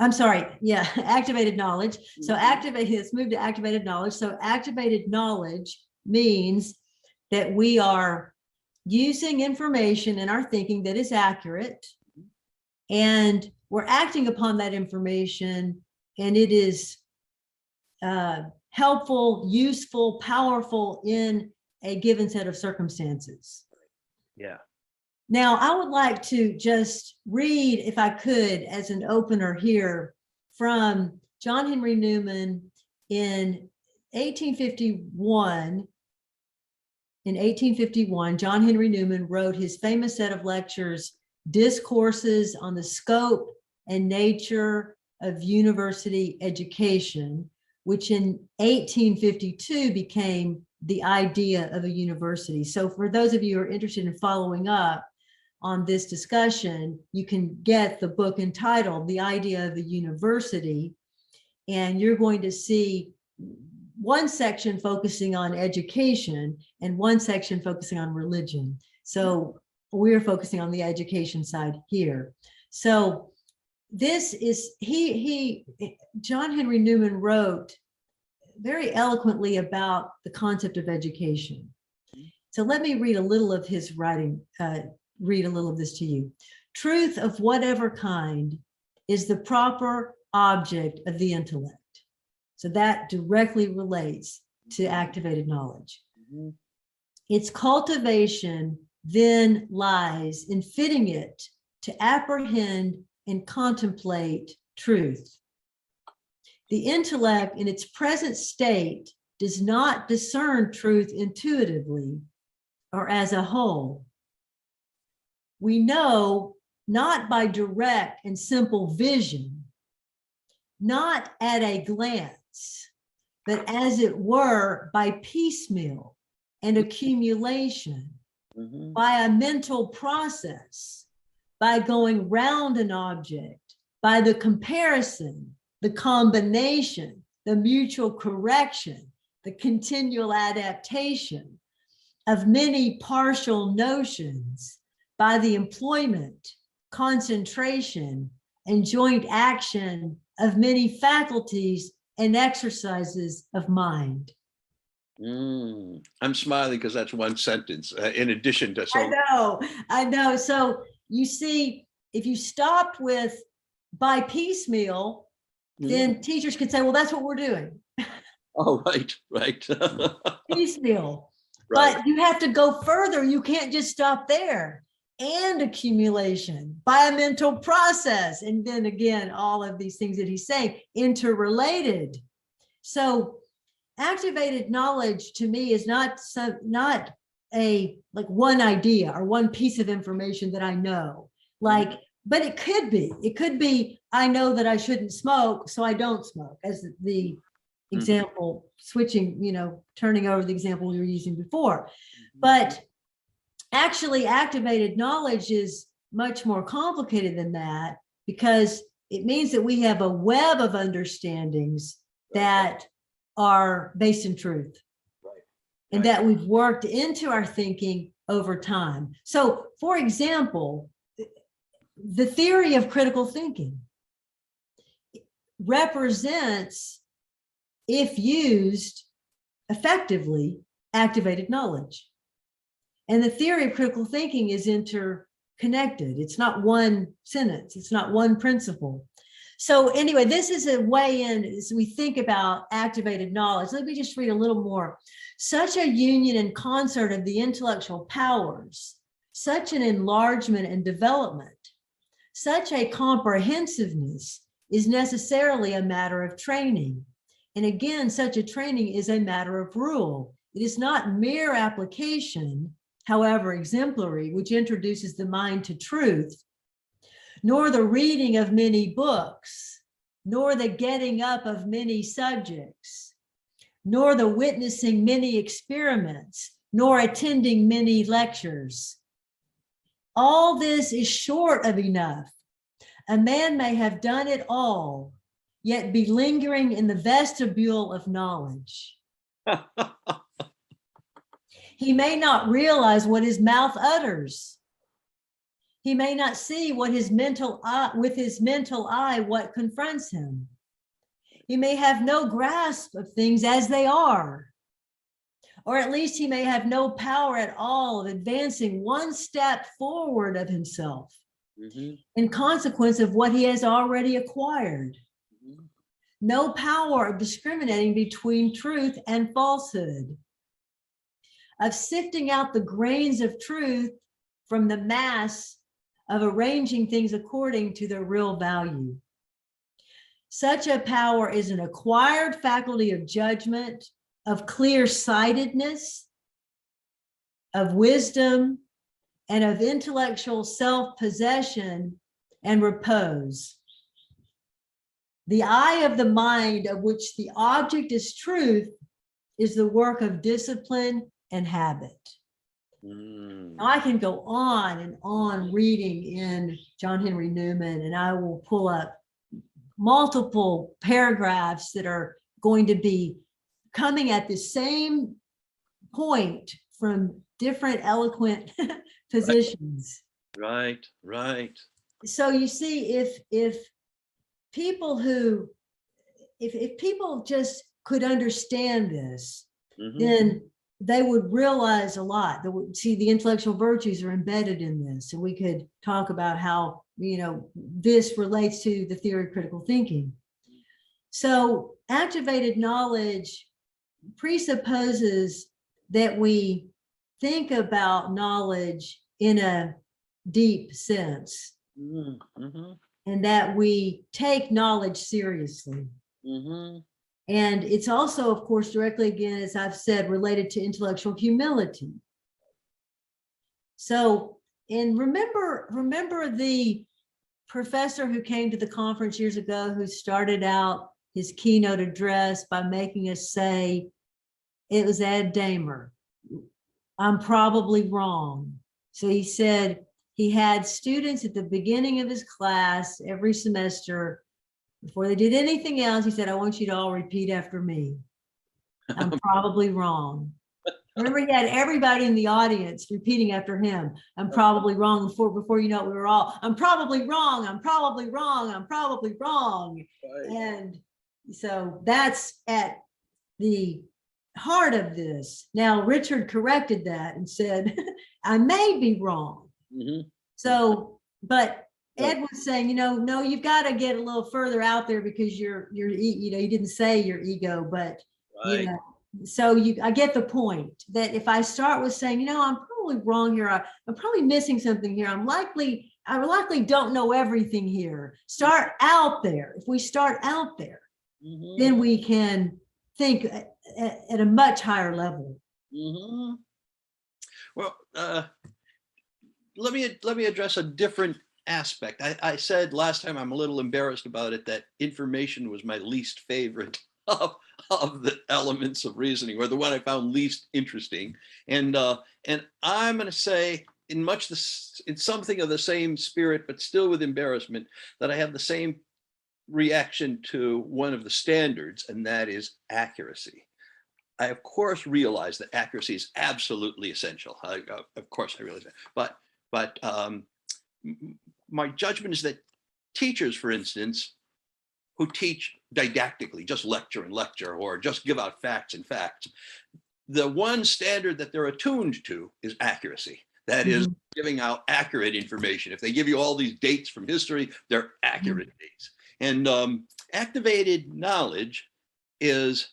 Speaker 1: I'm sorry, yeah, activated knowledge. So let's move to activated knowledge. So activated knowledge means that we are using information in our thinking that is accurate, and we're acting upon that information, and it is helpful, useful, powerful in a given set of circumstances.
Speaker 2: Yeah.
Speaker 1: Now, I would like to just read, if I could, as an opener here, from John Henry Newman in 1851. In 1851, John Henry Newman wrote his famous set of lectures, Discourses on the Scope and Nature of university education, which in 1852 became the idea of a university. So for those of you who are interested in following up on this discussion, you can get the book entitled The Idea of a University, and you're going to see one section focusing on education and one section focusing on religion. So we're focusing on the education side here. So this is, John Henry Newman wrote very eloquently about the concept of education. So let me read a little of his writing, read a little of this to you. Truth of whatever kind is the proper object of the intellect. So that directly relates to activated knowledge. Mm-hmm. Its cultivation then lies in fitting it to apprehend and contemplate truth. The intellect in its present state does not discern truth intuitively or as a whole. We know not by direct and simple vision, not at a glance, but as it were by piecemeal and accumulation, by a mental process, by going round an object, by the comparison, the combination, the mutual correction, the continual adaptation of many partial notions, by the employment, concentration, and joint action of many faculties and exercises of mind.
Speaker 2: I'm smiling because that's one sentence in addition to so.
Speaker 1: I know. So you see, if you stopped with by piecemeal, then teachers could say, well, that's what we're doing.
Speaker 2: Oh, right.
Speaker 1: Piecemeal.
Speaker 2: Right.
Speaker 1: But you have to go further. You can't just stop there. And accumulation by a mental process. And then again, all of these things that he's saying, interrelated. So activated knowledge to me is not a like one idea or one piece of information that I know. Like, but it could be, I know that I shouldn't smoke, so I don't smoke, as the example, switching, turning over the example you were using before. But actually, activated knowledge is much more complicated than that, because it means that we have a web of understandings that are based in truth, and that we've worked into our thinking over time. So, for example, the theory of critical thinking represents, if used effectively, activated knowledge. And the theory of critical thinking is interconnected. It's not one sentence. It's not one principle. So anyway, this is a way in as we think about activated knowledge. Let me just read a little more. Such a union and concert of the intellectual powers, such an enlargement and development, such a comprehensiveness is necessarily a matter of training. And again, such a training is a matter of rule. It is not mere application, however exemplary, which introduces the mind to truth, nor the reading of many books, nor the getting up of many subjects, nor the witnessing many experiments, nor attending many lectures. All this is short of enough. A man may have done it all, yet be lingering in the vestibule of knowledge. He may not realize what his mouth utters. He may not see what his mental eye, with his mental eye, what confronts him. He may have no grasp of things as they are, or at least he may have no power at all of advancing one step forward of himself in consequence of what he has already acquired. No power of discriminating between truth and falsehood, of sifting out the grains of truth from the mass, of arranging things according to their real value. Such a power is an acquired faculty of judgment, of clear-sightedness, of wisdom, and of intellectual self-possession and repose. The eye of the mind, of which the object is truth, is the work of discipline and habit. Now, I can go on and on reading in John Henry Newman, and I will pull up multiple paragraphs that are going to be coming at the same point from different eloquent positions.
Speaker 2: Right, right.
Speaker 1: So you see, if people who, if people just could understand this, then they would realize a lot. They would see the intellectual virtues are embedded in this. And we could talk about how, this relates to the theory of critical thinking. So activated knowledge presupposes that we think about knowledge in a deep sense, and that we take knowledge seriously. And it's also, of course, directly, again, as I've said, related to intellectual humility. So, and remember the professor who came to the conference years ago, who started out his keynote address by making us say, it was Ed Damer, I'm probably wrong. So he said he had students at the beginning of his class every semester, before they did anything else, he said, I want you to all repeat after me. I'm probably wrong. Remember, he had everybody in the audience repeating after him. I'm probably wrong. Before you know it, we were all, I'm probably wrong. I'm probably wrong. I'm probably wrong. Right. And so that's at the heart of this. Now, Richard corrected that and said, I may be wrong. So, but Ed was saying, no, you've got to get a little further out there, because you didn't say your ego, but right. So I get the point that if I start with saying, I'm probably wrong here, I'm probably missing something here, I likely don't know everything here. Start out there. If we start out there, then we can think at a much higher level.
Speaker 2: Well, let me address a different aspect. I said last time, I'm a little embarrassed about it, that information was my least favorite of the elements of reasoning, or the one I found least interesting. And I'm going to say, in something of the same spirit, but still with embarrassment, that I have the same reaction to one of the standards, and that is accuracy. I, of course, realize that accuracy is absolutely essential. Of course, I realize that. But my judgment is that teachers, for instance, who teach didactically, just lecture and lecture, or just give out facts and facts, the one standard that they're attuned to is accuracy. That is, giving out accurate information. If they give you all these dates from history, they're accurate dates. And activated knowledge is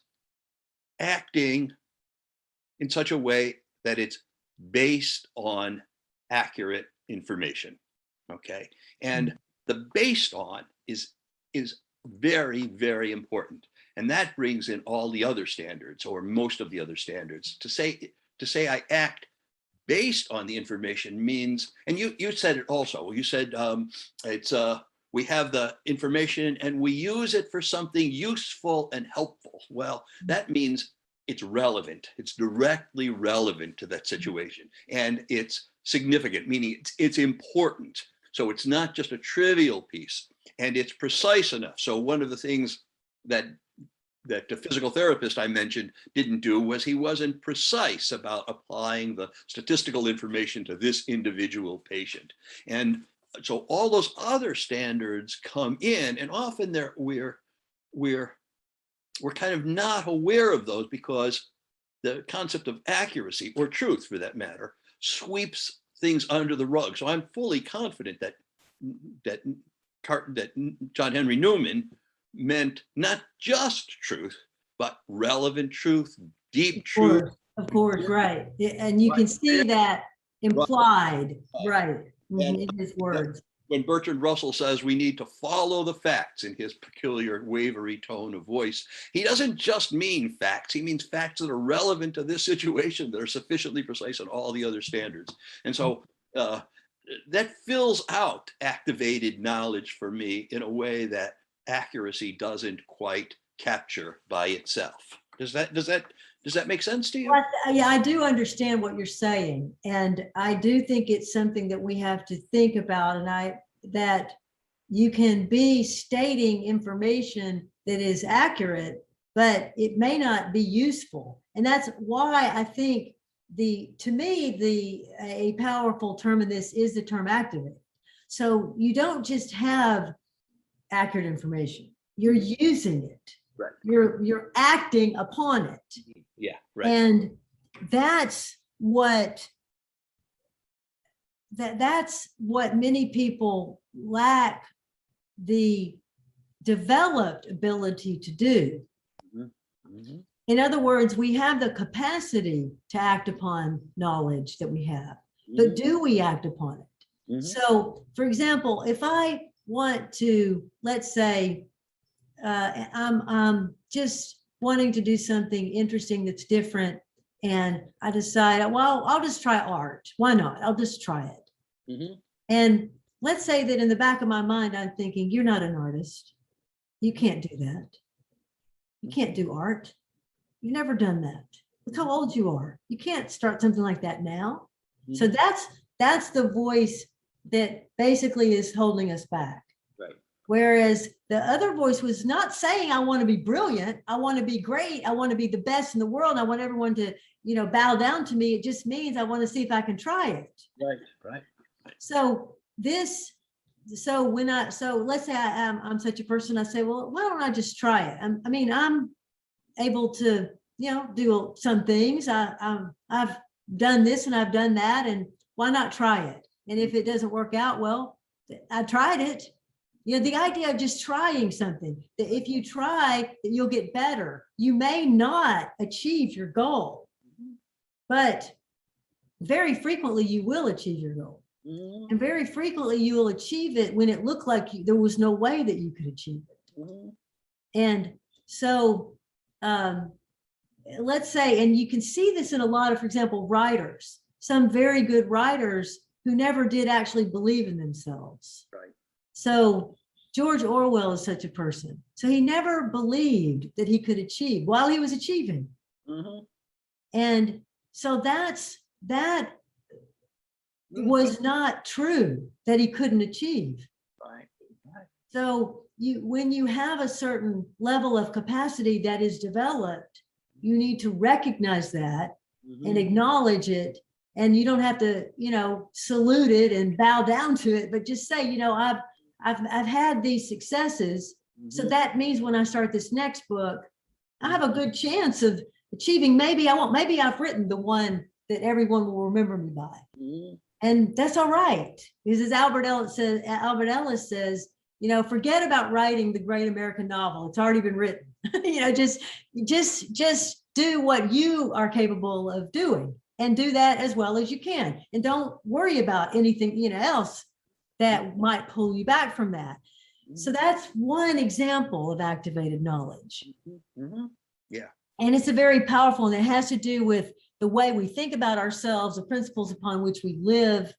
Speaker 2: acting in such a way that it's based on accurate information. Okay, and the based on is very, very important, and that brings in all the other standards, or most of the other standards. To say I act based on the information means, and you said it also. You said it's we have the information and we use it for something useful and helpful. Well, that means it's relevant. It's directly relevant to that situation, and it's significant, meaning it's important. So it's not just a trivial piece, and it's precise enough. So one of the things that the physical therapist I mentioned didn't do was he wasn't precise about applying the statistical information to this individual patient. And so all those other standards come in, and often we're kind of not aware of those, because the concept of accuracy, or truth for that matter, sweeps things under the rug. So I'm fully confident that John Henry Newman meant not just truth, but relevant truth, deep truth.
Speaker 1: Of course, right. And you can see that implied, right, in his words.
Speaker 2: When Bertrand Russell says we need to follow the facts in his peculiar wavery tone of voice, he doesn't just mean facts. He means facts that are relevant to this situation, that are sufficiently precise on all the other standards. And so that fills out activated knowledge for me in a way that accuracy doesn't quite capture by itself. Does that make sense to you?
Speaker 1: Well, yeah, I do understand what you're saying, and I do think it's something that we have to think about, and that you can be stating information that is accurate, but it may not be useful. And that's why I think to me, a powerful term in this is the term activate. So you don't just have accurate information, you're using it.
Speaker 2: Right.
Speaker 1: You're acting upon it.
Speaker 2: Yeah, right.
Speaker 1: And that's what many people lack the developed ability to do.
Speaker 2: Mm-hmm.
Speaker 1: In other words, we have the capacity to act upon knowledge that we have,
Speaker 2: Mm-hmm.
Speaker 1: but do we act upon it?
Speaker 2: Mm-hmm.
Speaker 1: So, for example, if I want to, let's say, I'm just wanting to do something interesting that's different, and I decide, well, I'll just try art. Why not? I'll just try it.
Speaker 2: Mm-hmm.
Speaker 1: And let's say that in the back of my mind, I'm thinking, you're not an artist. You can't do that. You can't do art. You've never done that. Look how old you are. You can't start something like that now. Mm-hmm. So that's the voice that basically is holding us back.
Speaker 2: Right.
Speaker 1: Whereas the other voice was not saying, I want to be brilliant. I want to be great. I want to be the best in the world. I want everyone to, bow down to me. It just means I want to see if I can try it.
Speaker 2: Right.
Speaker 1: So let's say I'm such a person. I say, well, why don't I just try it? I'm able to, do some things. I've done this and I've done that, and why not try it? And if it doesn't work out, well, I tried it. The idea of just trying something, that if you try, that you'll get better. You may not achieve your goal, but very frequently you will achieve your goal. Mm-hmm. And very frequently you will achieve it when it looked like there was no way that you could achieve it. Mm-hmm. And so let's say, and you can see this in a lot of, for example, writers, some very good writers who never did actually believe in themselves.
Speaker 2: Right. So
Speaker 1: George Orwell is such a person. So he never believed that he could achieve while he was achieving. Mm-hmm. And so that was not true, that he couldn't achieve.
Speaker 2: Right.
Speaker 1: So when you have a certain level of capacity that is developed, you need to recognize that. Mm-hmm. And acknowledge it. And you don't have to, salute it and bow down to it, but just say, I've had these successes. Mm-hmm. So that means when I start this next book, I have a good chance of achieving. Maybe I've written the one that everyone will remember me by. Mm-hmm. And that's all right. Because as Albert Ellis says, forget about writing the great American novel. It's already been written. Just do what you are capable of doing, and do that as well as you can. And don't worry about anything, else that might pull you back from that. So that's one example of activated knowledge.
Speaker 2: Mm-hmm. Yeah.
Speaker 1: And it's a very powerful, and it has to do with the way we think about ourselves, the principles upon which we live,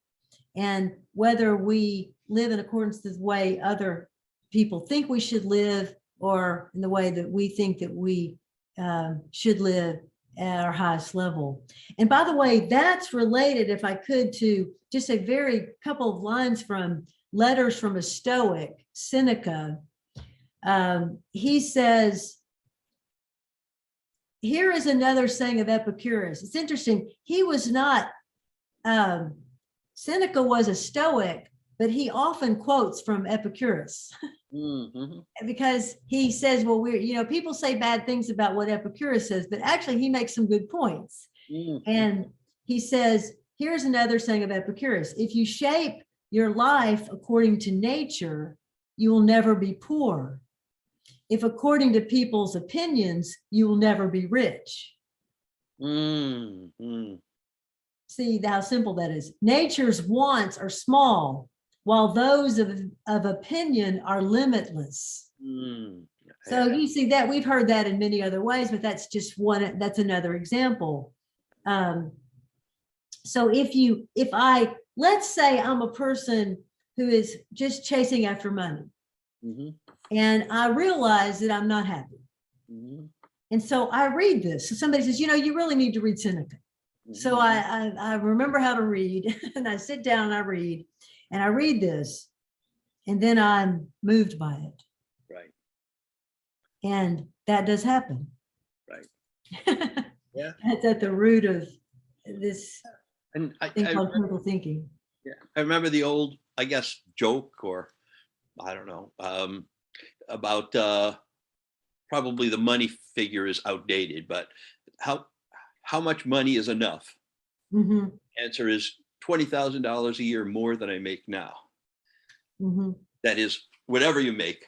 Speaker 1: and whether we live in accordance with the way other people think we should live, or in the way that we think that we should live at our highest level. And by the way, that's related, if I could, to just a very couple of lines from Letters from a Stoic, Seneca. He says, here is another saying of Epicurus. It's interesting. He was not, Seneca was a Stoic, but he often quotes from Epicurus. Mm-hmm. Because he says, well, people say bad things about what Epicurus says, but actually he makes some good points. Mm-hmm. And he says, here's another saying of Epicurus: if you shape your life according to nature, you will never be poor. If according to people's opinions, you will never be rich. Mm-hmm. See how simple that is. Nature's wants are small, while those of opinion are limitless. Mm. So you see that we've heard that in many other ways, but that's just one, that's another example. So let's say I'm a person who is just chasing after money. Mm-hmm. and I realize that I'm not happy.
Speaker 2: Mhm.
Speaker 1: And so I read this. So somebody says, you know, you really need to read Seneca. So I remember how to read, and I sit down and I read this, and then I'm moved by it.
Speaker 2: Right.
Speaker 1: And that does happen.
Speaker 2: Right. Yeah.
Speaker 1: That's at the root of this
Speaker 2: And
Speaker 1: thing called critical thinking.
Speaker 2: yeah, I remember the old, I guess, joke, or I don't know, about probably the money figure is outdated, but how much money is enough?
Speaker 1: Mhm,
Speaker 2: Answer is $20,000 a year more than I make now.
Speaker 1: mhm.
Speaker 2: That is, whatever you make,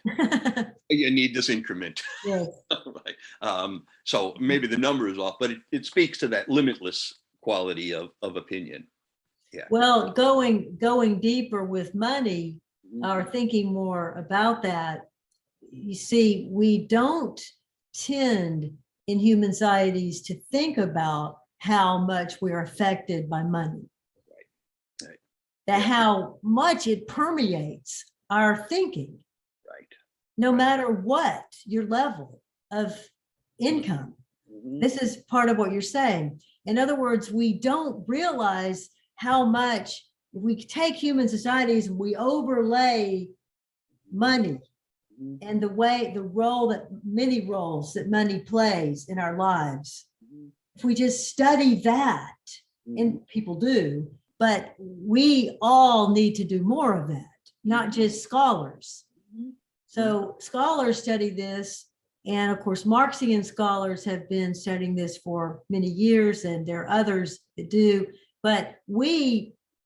Speaker 2: you need this increment.
Speaker 1: Yes.
Speaker 2: Right. So maybe the number is off, but it speaks to that limitless quality of opinion. Yeah.
Speaker 1: Well, going deeper with money,
Speaker 2: Mhm.
Speaker 1: or thinking more about that, you see, we don't tend in human societies to think about how much we're affected by money.
Speaker 2: Right.
Speaker 1: That
Speaker 2: Yeah.
Speaker 1: how much it permeates our thinking,
Speaker 2: Right.
Speaker 1: no
Speaker 2: Right.
Speaker 1: matter what your level of income.
Speaker 2: Mhm.
Speaker 1: This is part of what you're saying. In other words, we don't realize how much, if we take human societies and we overlay money
Speaker 2: Mhm.
Speaker 1: and the role that many roles that money plays in our lives.
Speaker 2: Mhm.
Speaker 1: If we just study that,
Speaker 2: Mhm.
Speaker 1: and people do, but we all need to do more of that, not just scholars.
Speaker 2: Mhm.
Speaker 1: So scholars study this, and of course, Marxian scholars have been studying this for many years, and there are others that do, but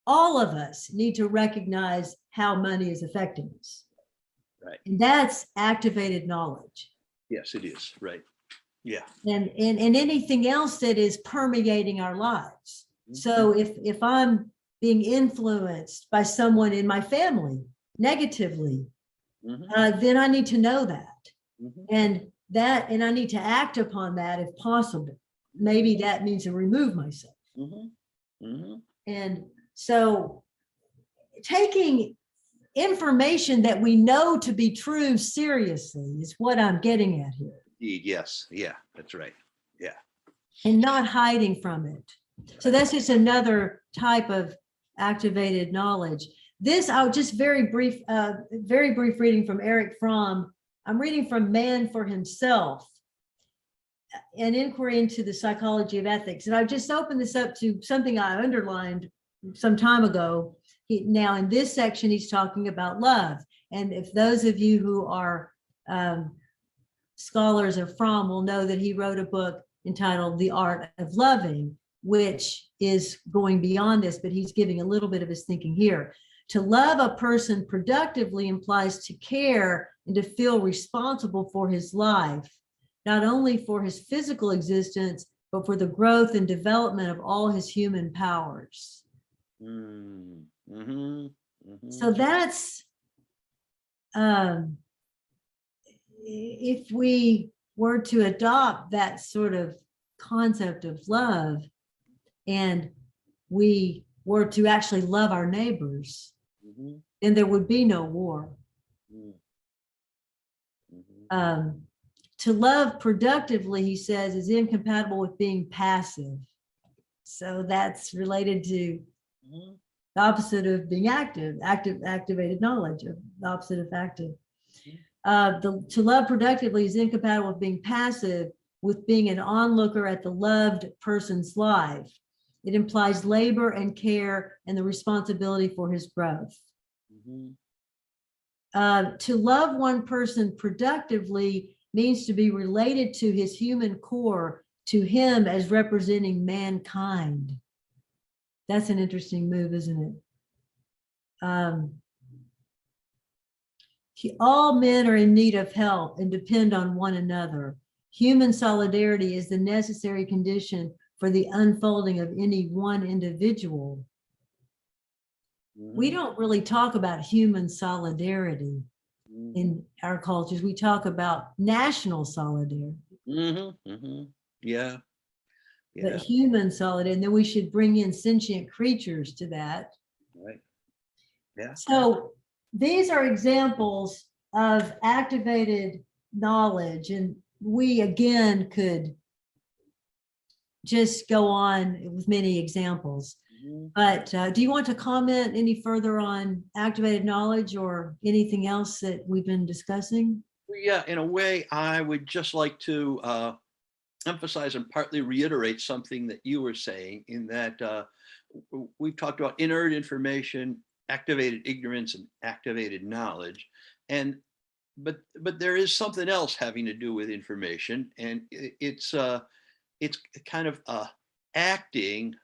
Speaker 1: all of us need to recognize how money is affecting us.
Speaker 2: Right.
Speaker 1: And that's activated knowledge.
Speaker 2: Yes, it is. Right. Yeah.
Speaker 1: And anything else that is permeating our lives.
Speaker 2: Mhm.
Speaker 1: So if I'm being influenced by someone in my family negatively,
Speaker 2: Mhm.
Speaker 1: then I need to know that.
Speaker 2: Mhm.
Speaker 1: And I need to act upon that if possible. Maybe that means to remove myself.
Speaker 2: Mhm. Mhm.
Speaker 1: And so taking information that we know to be true seriously is what I'm getting at here,
Speaker 2: Indeed. Yes. Yeah. That's right. Yeah.
Speaker 1: and not hiding from it. So that's just another type of activated knowledge. This, I'll just very brief reading from Eric Fromm. I'm reading from Man for Himself, an inquiry into the psychology of ethics. And I've just opened this up to something I underlined some time ago. Now in this section, he's talking about love. And if those of you who are scholars of Fromm will know that he wrote a book entitled The Art of Loving, which is going beyond this, but he's giving a little bit of his thinking here. To love a person productively implies to care and to feel responsible for his life, not only for his physical existence, but for the growth and development of all his human powers.
Speaker 2: Mm. Mhm. Mhm.
Speaker 1: So that's, if we were to adopt that sort of concept of love, and we were to actually love our neighbors,
Speaker 2: Mhm.
Speaker 1: then there would be no war.
Speaker 2: Mhm. Mhm.
Speaker 1: To love productively, he says, is incompatible with being passive. So that's related to
Speaker 2: Mhm.
Speaker 1: the opposite of being activated knowledge, of the opposite of active. To love productively is incompatible with being passive, with being an onlooker at the loved person's life. It implies labor and care and the responsibility for his growth.
Speaker 2: Mhm.
Speaker 1: To love one person productively means to be related to his human core, to him as representing mankind. That's an interesting move, isn't it? All men are in need of help and depend on one another. Human solidarity is the necessary condition for the unfolding of any one individual. We
Speaker 2: Mhm.
Speaker 1: don't really talk about human solidarity
Speaker 2: Mhm.
Speaker 1: in our cultures. We talk about national solidarity,
Speaker 2: Mhm. Mhm. Yeah.
Speaker 1: but
Speaker 2: Yeah.
Speaker 1: human solidarity, and then we should bring in sentient creatures to that.
Speaker 2: Right. Yeah.
Speaker 1: So these are examples of activated knowledge, and we again could just go on with many examples. But do you want to comment any further on activated knowledge or anything else that we've been discussing?
Speaker 2: Yeah, in a way, I would just like to emphasize and partly reiterate something that you were saying, in that we've talked about inert information, activated ignorance, and activated knowledge. And but there is something else having to do with information, and it's kind of acting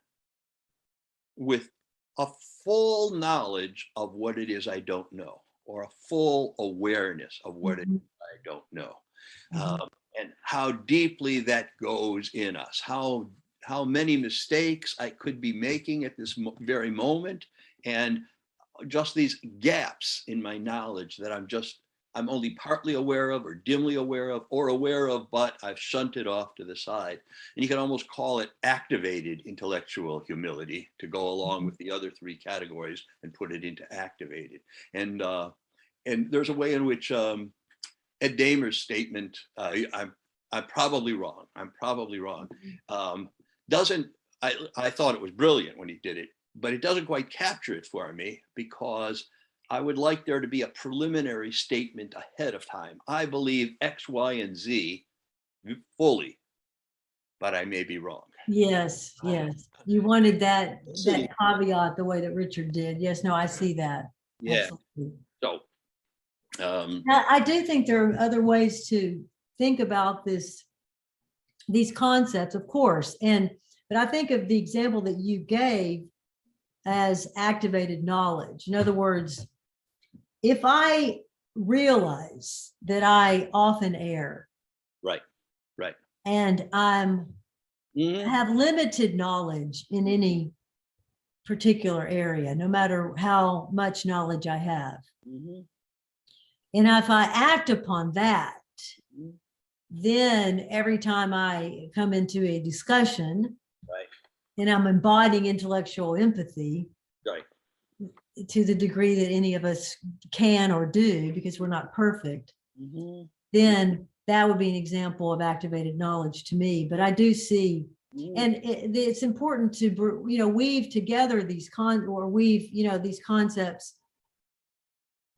Speaker 2: with a full knowledge of what it is I don't know, or a full awareness of what it is I don't know. And how deeply that goes in us, how many mistakes I could be making at this very moment, and just these gaps in my knowledge that I'm only partly aware of, or dimly aware of, or aware of, but I've shunted off to the side. And you can almost call it activated intellectual humility, to go along with the other three categories and put it into activated. And there's a way in which Ed Damer's statement, I'm probably wrong. I thought it was brilliant when he did it, but it doesn't quite capture it for me, because I would like there to be a preliminary statement ahead of time. I believe X, Y, and Z fully, but I may be wrong.
Speaker 1: Yes, yes. You wanted that caveat the way that Richard did. Yes, no, I see that.
Speaker 2: Yeah.
Speaker 1: Absolutely.
Speaker 2: So
Speaker 1: Now, I do think there are other ways to think about these concepts, of course. But I think of the example that you gave as activated knowledge. In other words, if I realize that I often err,
Speaker 2: right,
Speaker 1: and I have limited knowledge in any particular area, no matter how much knowledge I have, and if I act upon that, then every time I come into a discussion, and I'm embodying intellectual empathy, to the degree that any of us can or do, because we're not perfect, then that would be an example of activated knowledge to me. But I do see, and it's important to weave together these these concepts,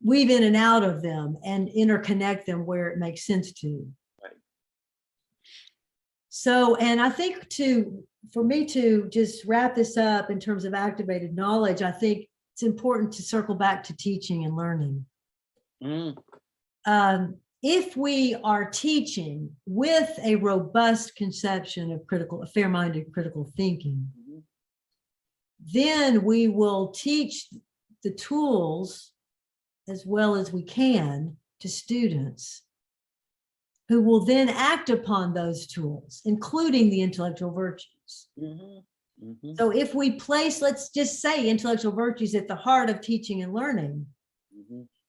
Speaker 1: weave in and out of them, and interconnect them where it makes sense to. So, and I think for me to just wrap this up in terms of activated knowledge, I think it's important to circle back to teaching and learning. If we are teaching with a robust conception of fair-minded critical thinking, then we will teach the tools as well as we can to students, who will then act upon those tools, including the intellectual virtues. So if we place, let's just say, intellectual virtues at the heart of teaching and learning,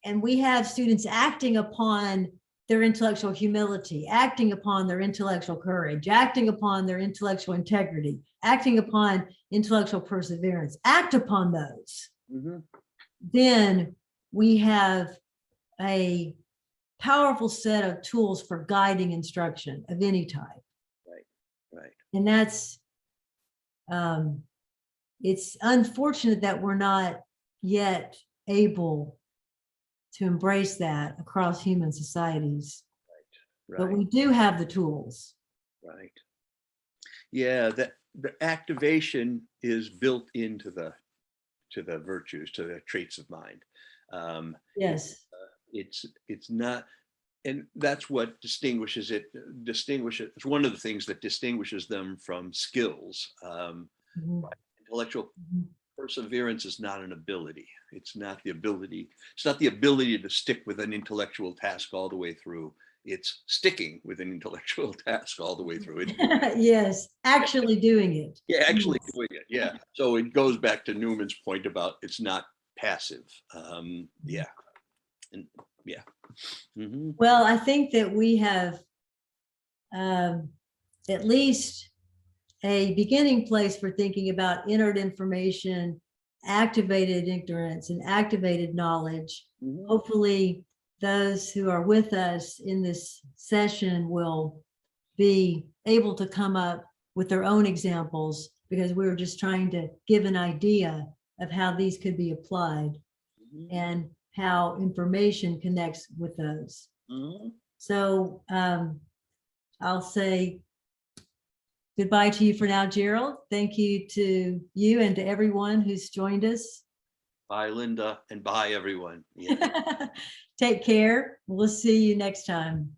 Speaker 1: and we have students acting upon their intellectual humility, acting upon their intellectual courage, acting upon their intellectual integrity, acting upon intellectual perseverance, act upon those, then we have a powerful set of tools for guiding instruction of any type. And that's, it's unfortunate that we're not yet able to embrace that across human societies. But we do have the tools.
Speaker 2: Yeah, the activation is built into the virtues, to the traits of mind.
Speaker 1: Yes.
Speaker 2: It's not, and that's what distinguishes it. It's one of the things that distinguishes them from skills. Intellectual perseverance is not an ability. It's not the ability to stick with an intellectual task all the way through. It's sticking with an intellectual task all the way through.
Speaker 1: Yes, actually doing it.
Speaker 2: Yeah, actually doing it. Yeah. So it goes back to Newman's point about it's not passive. Yeah. And yeah.
Speaker 1: Well, I think that we have at least a beginning place for thinking about inert information, activated ignorance, and activated knowledge. Hopefully those who are with us in this session will be able to come up with their own examples, because we were just trying to give an idea of how these could be applied and how information connects with those. So I'll say goodbye to you for now, Gerald. Thank you to you and to everyone who's joined us.
Speaker 2: Bye, Linda, and bye, everyone. Yeah.
Speaker 1: Take care. We'll see you next time.